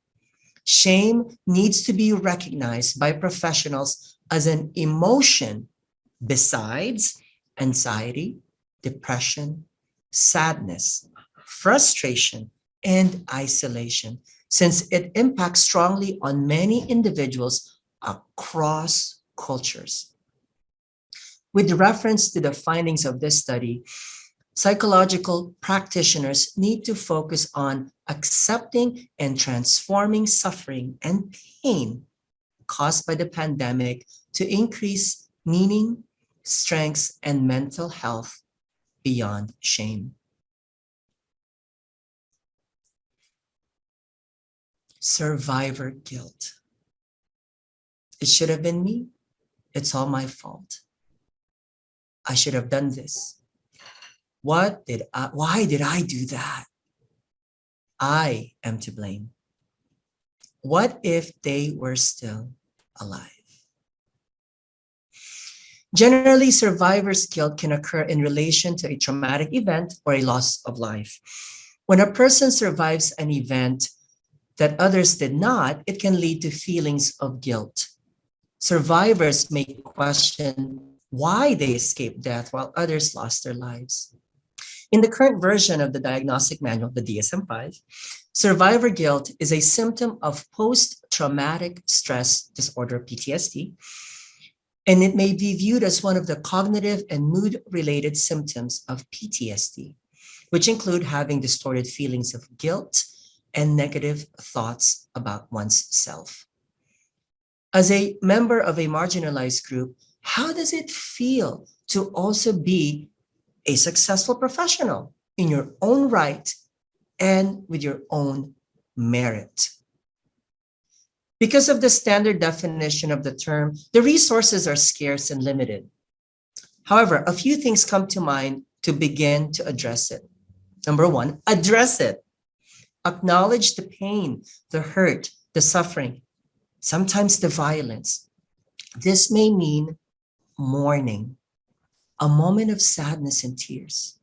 Shame needs to be recognized by professionals as an emotion besides anxiety, depression, sadness, frustration, and isolation, since it impacts strongly on many individuals across cultures. With reference to the findings of this study, psychological practitioners need to focus on accepting and transforming suffering and pain caused by the pandemic to increase meaning, strengths, and mental health beyond shame. Survivor guilt. It should have been me. It's all my fault. I should have done this. Why did I do that? I am to blame. What if they were still alive? Generally, survivor's guilt can occur in relation to a traumatic event or a loss of life. When a person survives an event that others did not, it can lead to feelings of guilt. Survivors may question why they escaped death while others lost their lives. In the current version of the diagnostic manual, the DSM-5, survivor guilt is a symptom of post-traumatic stress disorder, PTSD, and it may be viewed as one of the cognitive and mood-related symptoms of PTSD, which include having distorted feelings of guilt and negative thoughts about one's self. As a member of a marginalized group, how does it feel to also be a successful professional in your own right and with your own merit? Because of the standard definition of the term, the resources are scarce and limited. However, a few things come to mind to begin to address it. Number one, address it. Acknowledge the pain, the hurt, the suffering, sometimes the violence. This may mean mourning, a moment of sadness and tears.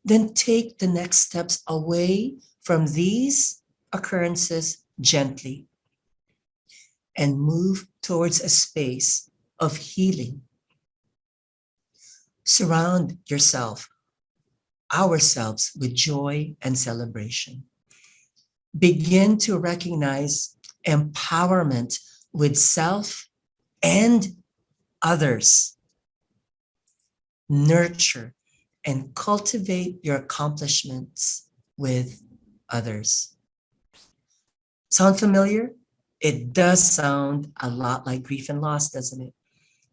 Then take the next steps away from these occurrences gently and move towards a space of healing. Surround yourself, ourselves, with joy and celebration. Begin to recognize empowerment with self and others. Nurture and cultivate your accomplishments with others. Sound familiar? It does sound a lot like grief and loss, doesn't it?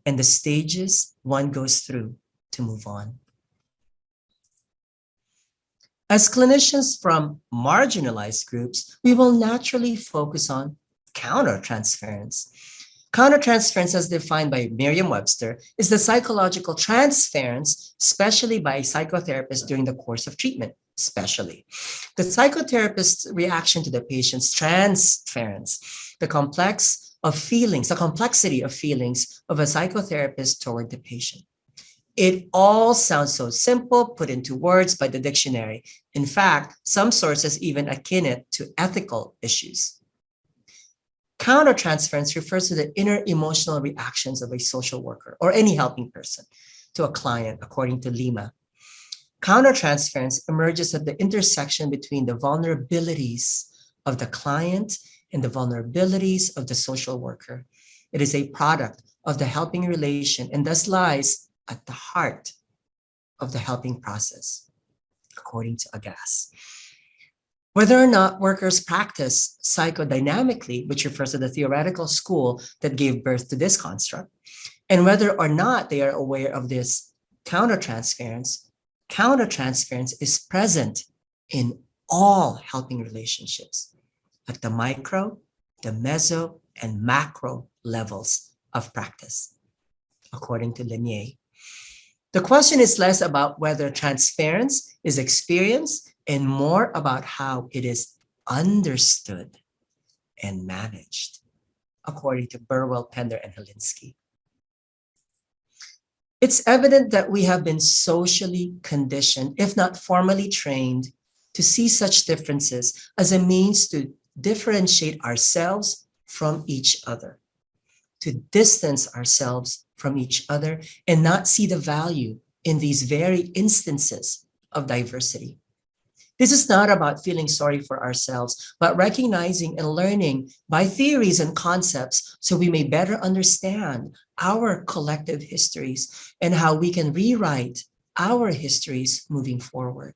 And the stages one goes through to move on. As clinicians from marginalized groups, we will naturally focus on counter-transference. Counter-transference, as defined by Merriam-Webster, is the psychological transference, especially by a psychotherapist during the course of treatment, especially. The psychotherapist's reaction to the patient's transference, the complexity of feelings of a psychotherapist toward the patient. It all sounds so simple, put into words by the dictionary. In fact, some sources even akin it to ethical issues. Countertransference refers to the inner emotional reactions of a social worker or any helping person to a client, according to Lima. Countertransference emerges at the intersection between the vulnerabilities of the client and the vulnerabilities of the social worker. It is a product of the helping relation and thus lies at the heart of the helping process, according to Agas. Whether or not workers practice psychodynamically, which refers to the theoretical school that gave birth to this construct, and whether or not they are aware of this counter-transference, counter-transference is present in all helping relationships at the micro, the meso, and macro levels of practice, according to Lanier. The question is less about whether transference is experienced and more about how it is understood and managed, according to Burwell, Pender, and Helinsky. It's evident that we have been socially conditioned, if not formally trained, to see such differences as a means to differentiate ourselves from each other, to distance ourselves from each other and not see the value in these very instances of diversity. This is not about feeling sorry for ourselves, but recognizing and learning by theories and concepts so we may better understand our collective histories and how we can rewrite our histories moving forward.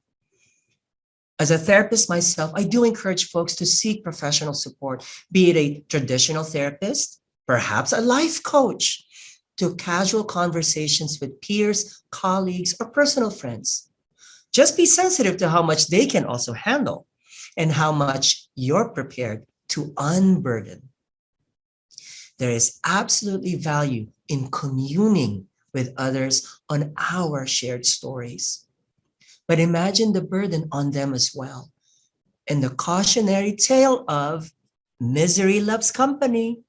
As a therapist myself, I do encourage folks to seek professional support, be it a traditional therapist, perhaps a life coach, to casual conversations with peers, colleagues, or personal friends. Just be sensitive to how much they can also handle and how much you're prepared to unburden. There is absolutely value in communing with others on our shared stories. But imagine the burden on them as well, and the cautionary tale of misery loves company.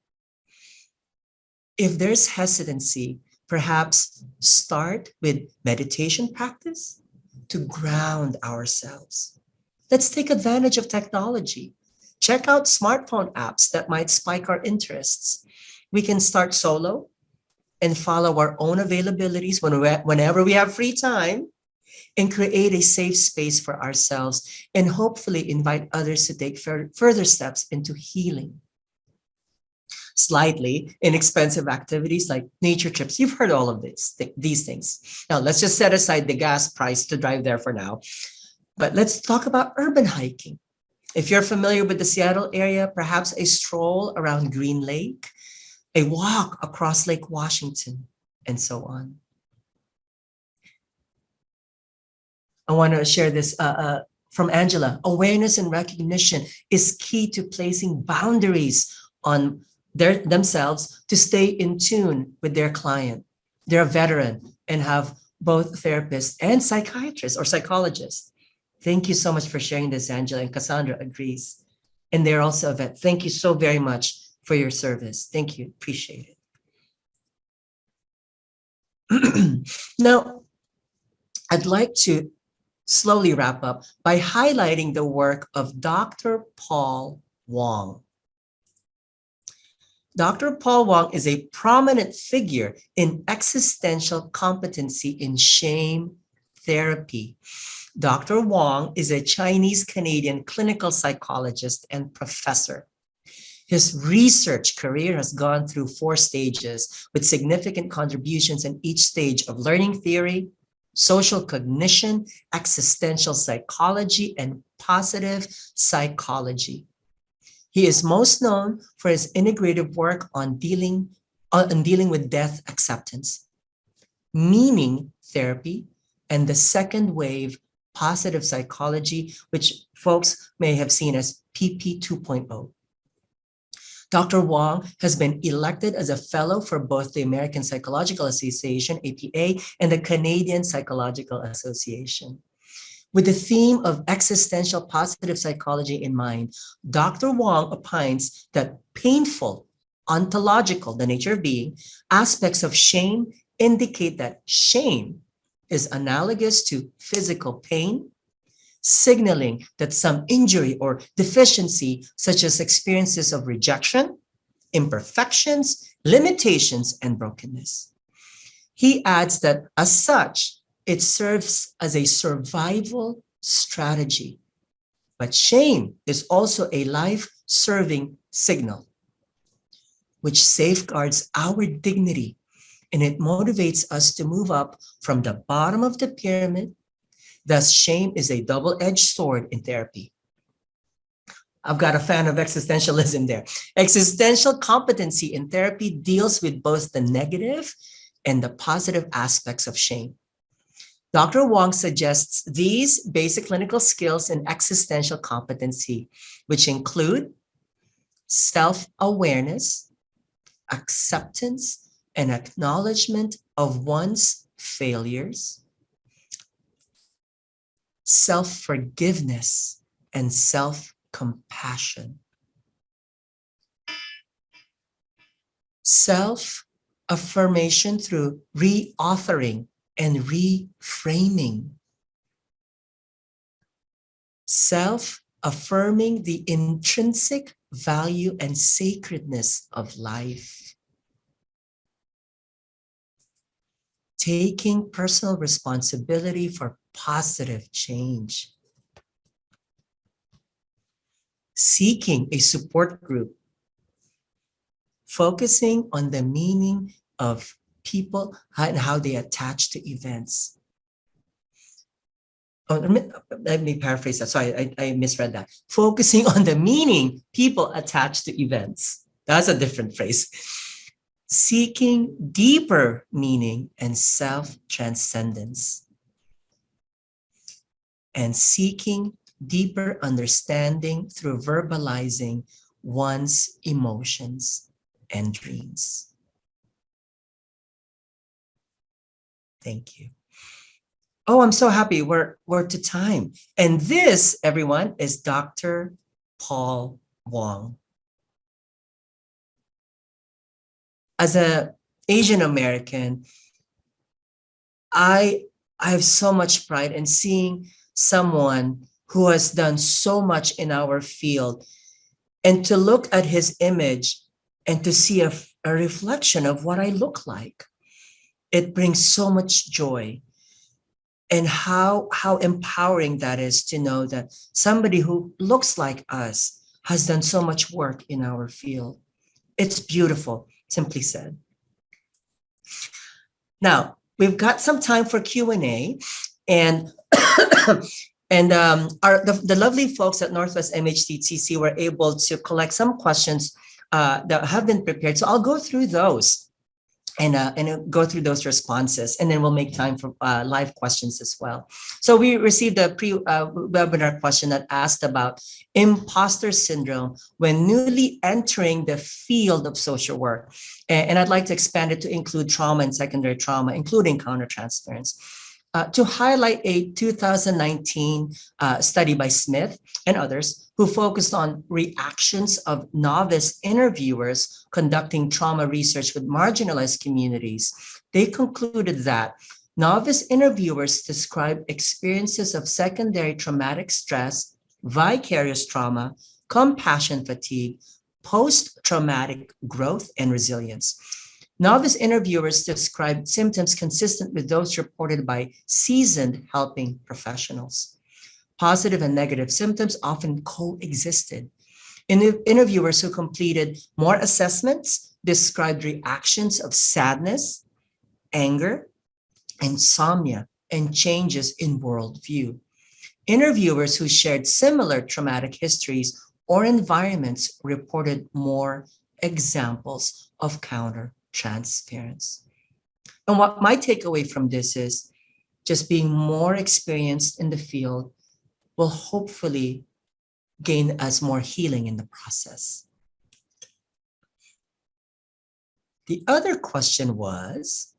If there's hesitancy, perhaps start with meditation practice to ground ourselves. Let's take advantage of technology. Check out smartphone apps that might spike our interests. We can start solo and follow our own availabilities whenever we have free time and create a safe space for ourselves and hopefully invite others to take further steps into healing. Slightly inexpensive activities like nature trips. You've heard all of these things. Now, let's just set aside the gas price to drive there for now. But let's talk about urban hiking. If you're familiar with the Seattle area, perhaps a stroll around Green Lake, a walk across Lake Washington, and so on. I want to share this from Angela. Awareness and recognition is key to placing boundaries on themselves to stay in tune with their client. They're a veteran and have both therapists and psychiatrists or psychologists. Thank you so much for sharing this, Angela, and Cassandra agrees. And they're also a vet. Thank you so very much for your service. Thank you, appreciate it. Now, I'd like to slowly wrap up by highlighting the work of Dr. Paul Wong. Dr. Paul Wong is a prominent figure in existential competency in shame therapy. Dr. Wong is a Chinese-Canadian clinical psychologist and professor. His research career has gone through 4 stages with significant contributions in each stage of learning theory, social cognition, existential psychology, and positive psychology. He is most known for his integrative work on dealing with death acceptance, meaning therapy, and the second wave positive psychology, which folks may have seen as PP 2.0. Dr. Wong has been elected as a fellow for both the American Psychological Association, APA, and the Canadian Psychological Association. With the theme of existential positive psychology in mind, Dr. Wong opines that painful, ontological, the nature of being, aspects of shame indicate that shame is analogous to physical pain, signaling that some injury or deficiency, such as experiences of rejection, imperfections, limitations, and brokenness. He adds that as such, it serves as a survival strategy. But shame is also a life-serving signal, which safeguards our dignity, and it motivates us to move up from the bottom of the pyramid. Thus, shame is a double-edged sword in therapy. I've got a fan of existentialism there. Existential competency in therapy deals with both the negative and the positive aspects of shame. Dr. Wong suggests these basic clinical skills in existential competency, which include self-awareness, acceptance, and acknowledgement of one's failures, self-forgiveness, and self-compassion. Self-affirmation through reauthoring and reframing. Self-affirming the intrinsic value and sacredness of life. Taking personal responsibility for positive change. Seeking a support group. Focusing on the meaning of people and how they attach to events. Oh, let me paraphrase that. Sorry, I misread that. Focusing on the meaning people attach to events. That's a different phrase. Seeking deeper meaning and self-transcendence. And seeking deeper understanding through verbalizing one's emotions and dreams. Thank you. Oh, I'm so happy we're to time. And this, everyone, is Dr. Paul Wong. As an Asian American, I have so much pride in seeing someone who has done so much in our field, and to look at his image and to see a reflection of what I look like. It brings so much joy. And how empowering that is to know that somebody who looks like us has done so much work in our field. It's beautiful, simply said. Now, we've got some time for Q&A, and the lovely folks at Northwest MHTTC were able to collect some questions that have been prepared. So I'll go through those and go through those responses, and then we'll make time for live questions as well. So we received a webinar question that asked about imposter syndrome when newly entering the field of social work. And I'd like to expand it to include trauma and secondary trauma, including counter-transference. To highlight a 2019 study by Smith and others who focused on reactions of novice interviewers conducting trauma research with marginalized communities. They concluded that novice interviewers described experiences of secondary traumatic stress, vicarious trauma, compassion fatigue, post-traumatic growth, and resilience. Novice interviewers described symptoms consistent with those reported by seasoned helping professionals. Positive and negative symptoms often coexisted. Interviewers who completed more assessments described reactions of sadness, anger, insomnia, and changes in worldview. Interviewers who shared similar traumatic histories or environments reported more examples of counter-transference. And what my takeaway from this is just being more experienced in the field will hopefully gain us more healing in the process. The other question was,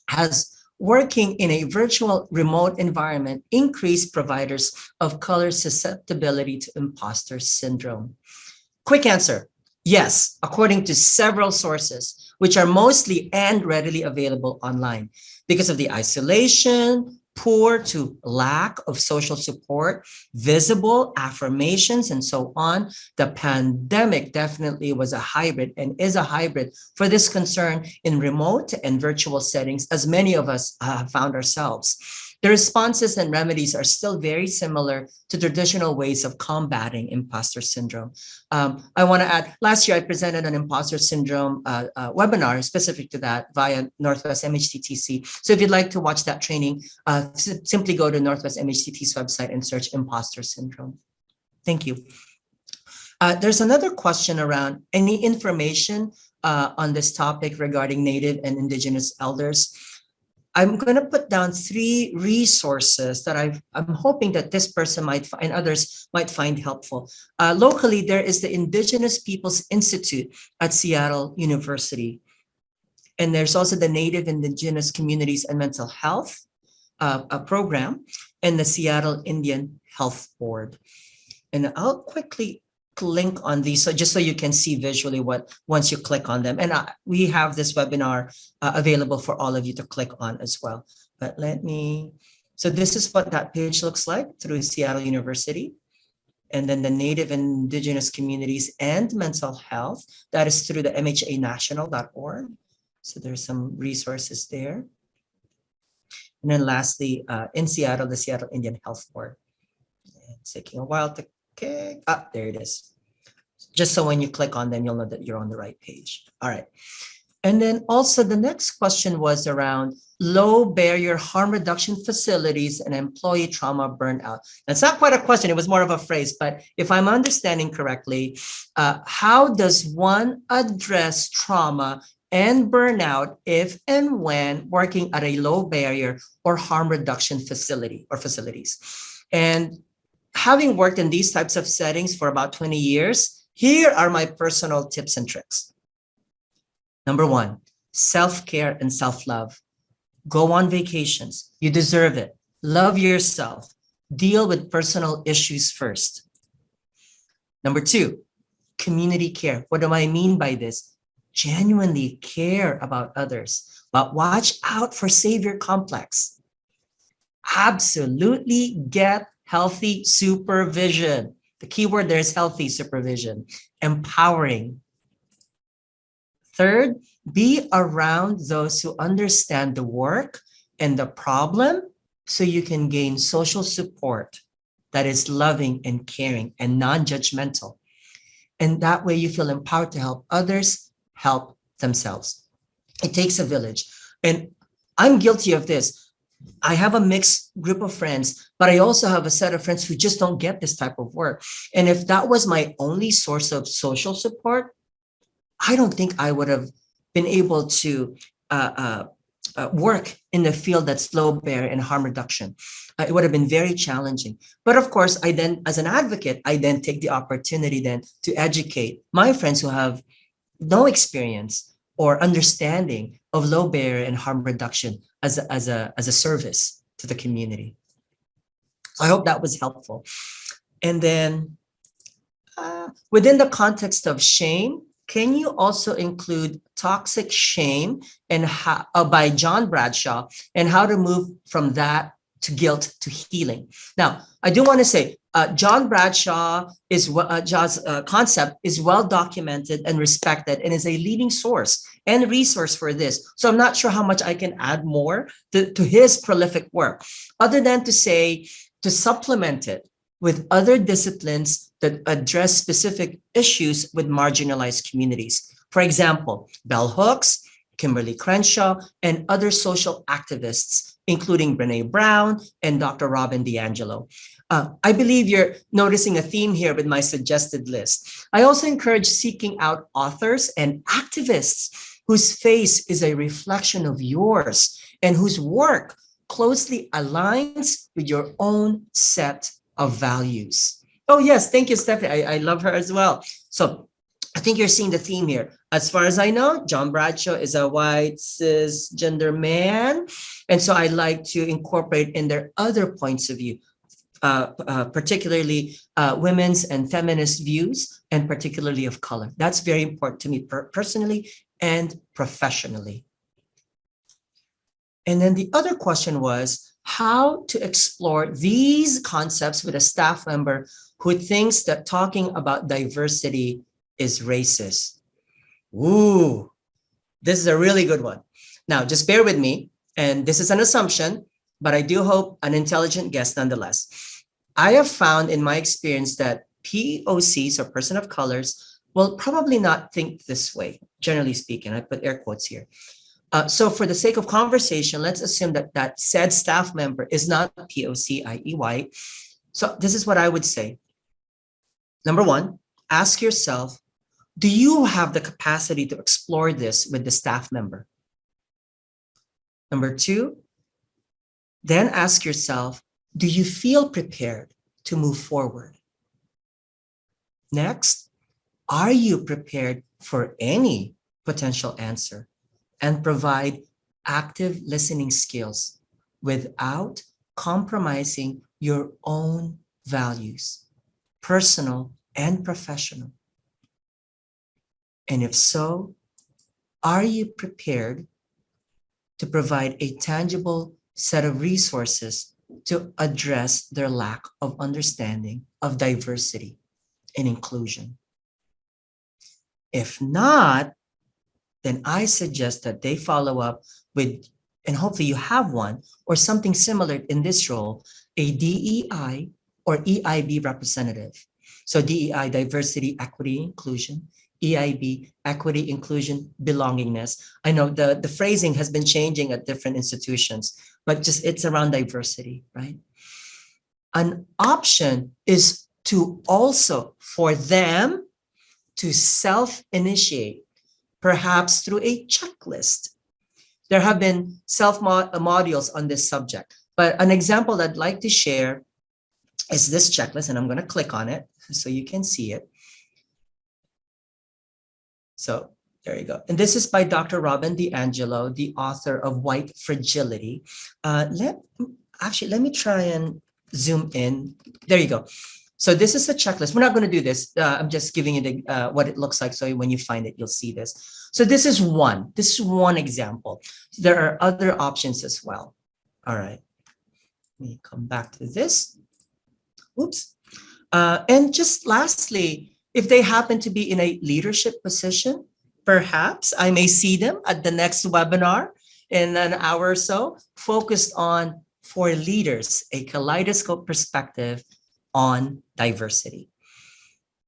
has working in a virtual remote environment increased providers of color susceptibility to imposter syndrome? Quick answer, yes, according to several sources, which are mostly and readily available online. Because of the isolation, poor to lack of social support, visible affirmations, and so on, the pandemic definitely was a hybrid and is a hybrid for this concern in remote and virtual settings, as many of us have found ourselves. The responses and remedies are still very similar to traditional ways of combating imposter syndrome. I want to add, last year I presented an imposter syndrome webinar specific to that via Northwest MHTTC. So if you'd like to watch that training, simply go to Northwest MHTT's website and search imposter syndrome. Thank you. There's another question around any information on this topic regarding Native and Indigenous elders. I'm going to put down 3 resources that I'm hoping that this person might find and others might find helpful. Locally, there is the Indigenous Peoples Institute at Seattle University. And there's also the Native Indigenous Communities and Mental Health program and the Seattle Indian Health Board. And I'll quickly link on these, so just so you can see visually what once you click on them. And we have this webinar available for all of you to click on as well. But so this is what that page looks like through Seattle University. And then the Native and Indigenous Communities and Mental Health, that is through the mhanational.org. So there's some resources there. And then lastly, in Seattle, the Seattle Indian Health Board. It's taking a while to kick up. There it is. Just so when you click on them, you'll know that you're on the right page. All right. And then also the next question was around low barrier harm reduction facilities and employee trauma burnout. That's not quite a question. It was more of a phrase, but if I'm understanding correctly, how does one address trauma and burnout if and when working at a low barrier or harm reduction facility or facilities? And having worked in these types of settings for about 20 years, here are my personal tips and tricks. Number 1, self-care and self-love. Go on vacations. You deserve it. Love yourself. Deal with personal issues first. Number 2, community care. What do I mean by this? Genuinely care about others, but watch out for savior complex. Absolutely get healthy supervision. The key word there is healthy supervision. Empowering. Third, be around those who understand the work and the problem so you can gain social support that is loving and caring and non-judgmental. And that way you feel empowered to help others help themselves. It takes a village. And I'm guilty of this. I have a mixed group of friends, but I also have a set of friends who just don't get this type of work. And if that was my only source of social support, I don't think I would have been able to work in the field that's low barrier and harm reduction. It would have been very challenging. But of course, I then, as an advocate, I then take the opportunity then to educate my friends who have no experience or understanding of low barrier and harm reduction as a service to the community. So I hope that was helpful. And then within the context of shame, can you also include Toxic Shame and how, by John Bradshaw, and how to move from that to guilt to healing? Now, I do want to say, John Bradshaw is John's concept is well documented and respected and is a leading source and resource for this. So I'm not sure how much I can add more to his prolific work, other than to say, to supplement it with other disciplines that address specific issues with marginalized communities. For example, Bell Hooks, Kimberly Crenshaw, and other social activists, including Brene Brown and Dr. Robin DiAngelo. I believe you're noticing a theme here with my suggested list. I also encourage seeking out authors and activists whose face is a reflection of yours and whose work closely aligns with your own set of values. Oh yes, thank you, Stephanie. I love her as well. So I think you're seeing the theme here. As far as I know, John Bradshaw is a white cisgender man. And so I like to incorporate in their other points of view, particularly women's and feminist views, and particularly of color. That's very important to me personally and professionally. And then the other question was how to explore these concepts with a staff member who thinks that talking about diversity is racist. Ooh, this is a really good one. Now, just bear with me. And this is an assumption. but I do hope an intelligent guest nonetheless. I have found in my experience that POCs or person of colors will probably not think this way, generally speaking. I put air quotes here. So for the sake of conversation, let's assume that that said staff member is not POC, i.e. white. So this is what I would say. Number one, ask yourself, do you have the capacity to explore this with the staff member? Number two, then ask yourself, do you feel prepared to move forward? Next, are you prepared for any potential answer? And provide active listening skills without compromising your own values, personal and professional. And if so, are you prepared to provide a tangible set of resources to address their lack of understanding of diversity and inclusion? If not, then I suggest that they follow up with, and hopefully you have one or something similar in this role, a DEI or EIB representative. So DEI, diversity, equity, inclusion. EIB, equity, inclusion, belongingness. I know the phrasing has been changing at different institutions, but just it's around diversity, right? An option is to also for them to self-initiate, perhaps through a checklist. There have been self-modules on this subject, but an example I'd like to share is this checklist, and I'm going to click on it so you can see it. So there you go. And this is by Dr. Robin DiAngelo, the author of White Fragility. Let me try and zoom in. There you go. So this is a checklist. We're not going to do this. I'm just giving you what it looks like. So when you find it, you'll see this. So this is one. This is one example. There are other options as well. All right. Let me come back to this. Oops. And just lastly, if they happen to be in a leadership position, perhaps I may see them at the next webinar in an hour or so, focused on for leaders, a kaleidoscope perspective on diversity.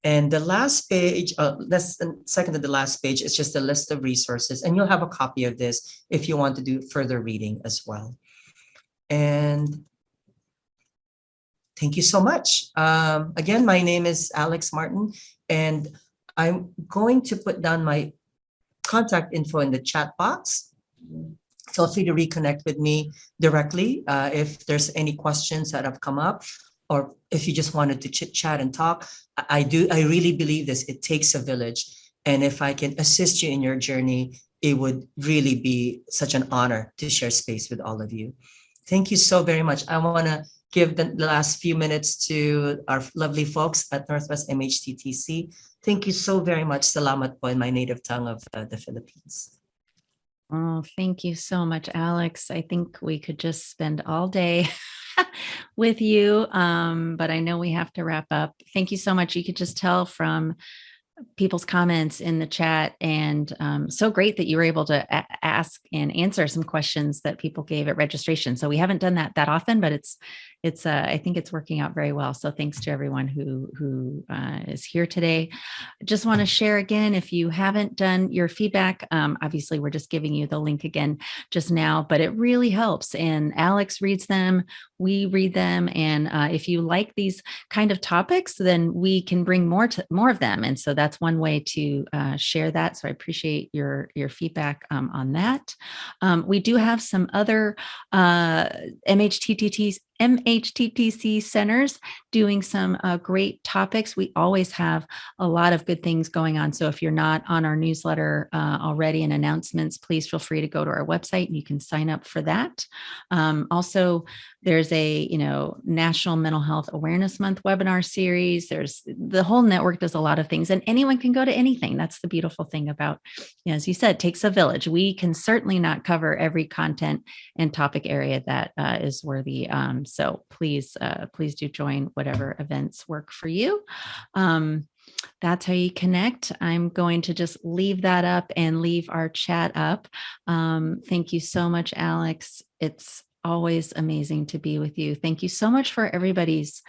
And the last page, second to the last page, is just a list of resources, and you'll have a copy of this if you want to do further reading as well. And thank you so much. Again, my name is Aleks Martin, and I'm going to put down my contact info in the chat box. Feel free to reconnect with me directly if there's any questions that have come up, or if you just wanted to chit chat and talk. I really believe this. It takes a village. And if I can assist you in your journey, it would really be such an honor to share space with all of you. Thank you so very much. I want to give the last few minutes to our lovely folks at Northwest MHTTC. Thank you so very much. Salamat po in my native tongue of the Philippines. Oh, thank you so much, Aleks. I think we could just spend all day with you, but I know we have to wrap up. Thank you so much. You could just tell from people's comments in the chat, and so great that you were able to ask and answer some questions that people gave at registration. So we haven't done that often, but it's I think it's working out very well. So thanks to everyone who is here today. Just want to share again, if you haven't done your feedback, obviously we're just giving you the link again just now, but it really helps. And Aleks reads them, we read them, and if you like these kind of topics, then we can bring more of them. And so that's one way to share that. So I appreciate your feedback on that. We do have some other MHTTC centers doing some great topics. We always have a lot of good things going on. So if you're not on our newsletter already and announcements, please feel free to go to our website and you can sign up for that. Also, there's a National Mental Health Awareness Month webinar series. There's the whole network does a lot of things, and anyone can go to anything. That's the beautiful thing about, as you said, takes a village. We can certainly not cover every content and topic area that is worthy. So please do join whatever events work for you. That's how you connect. I'm going to just leave that up and leave our chat up. Thank you so much, Aleks. It's always amazing to be with you. Thank you so much for everybody's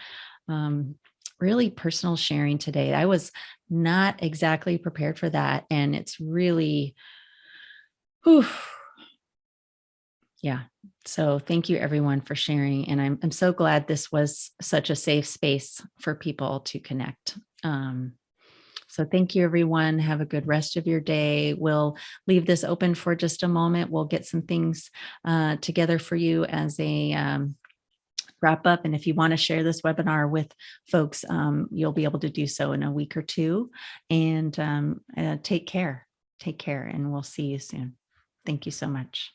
really personal sharing today. I was not exactly prepared for that. And it's really, whew, yeah. So thank you everyone for sharing. And I'm so glad this was such a safe space for people to connect. So thank you everyone. Have a good rest of your day. We'll leave this open for just a moment. We'll get some things together for you as a wrap up. And if you want to share this webinar with folks, you'll be able to do so in a week or two. And take care. Take care, and we'll see you soon. Thank you so much.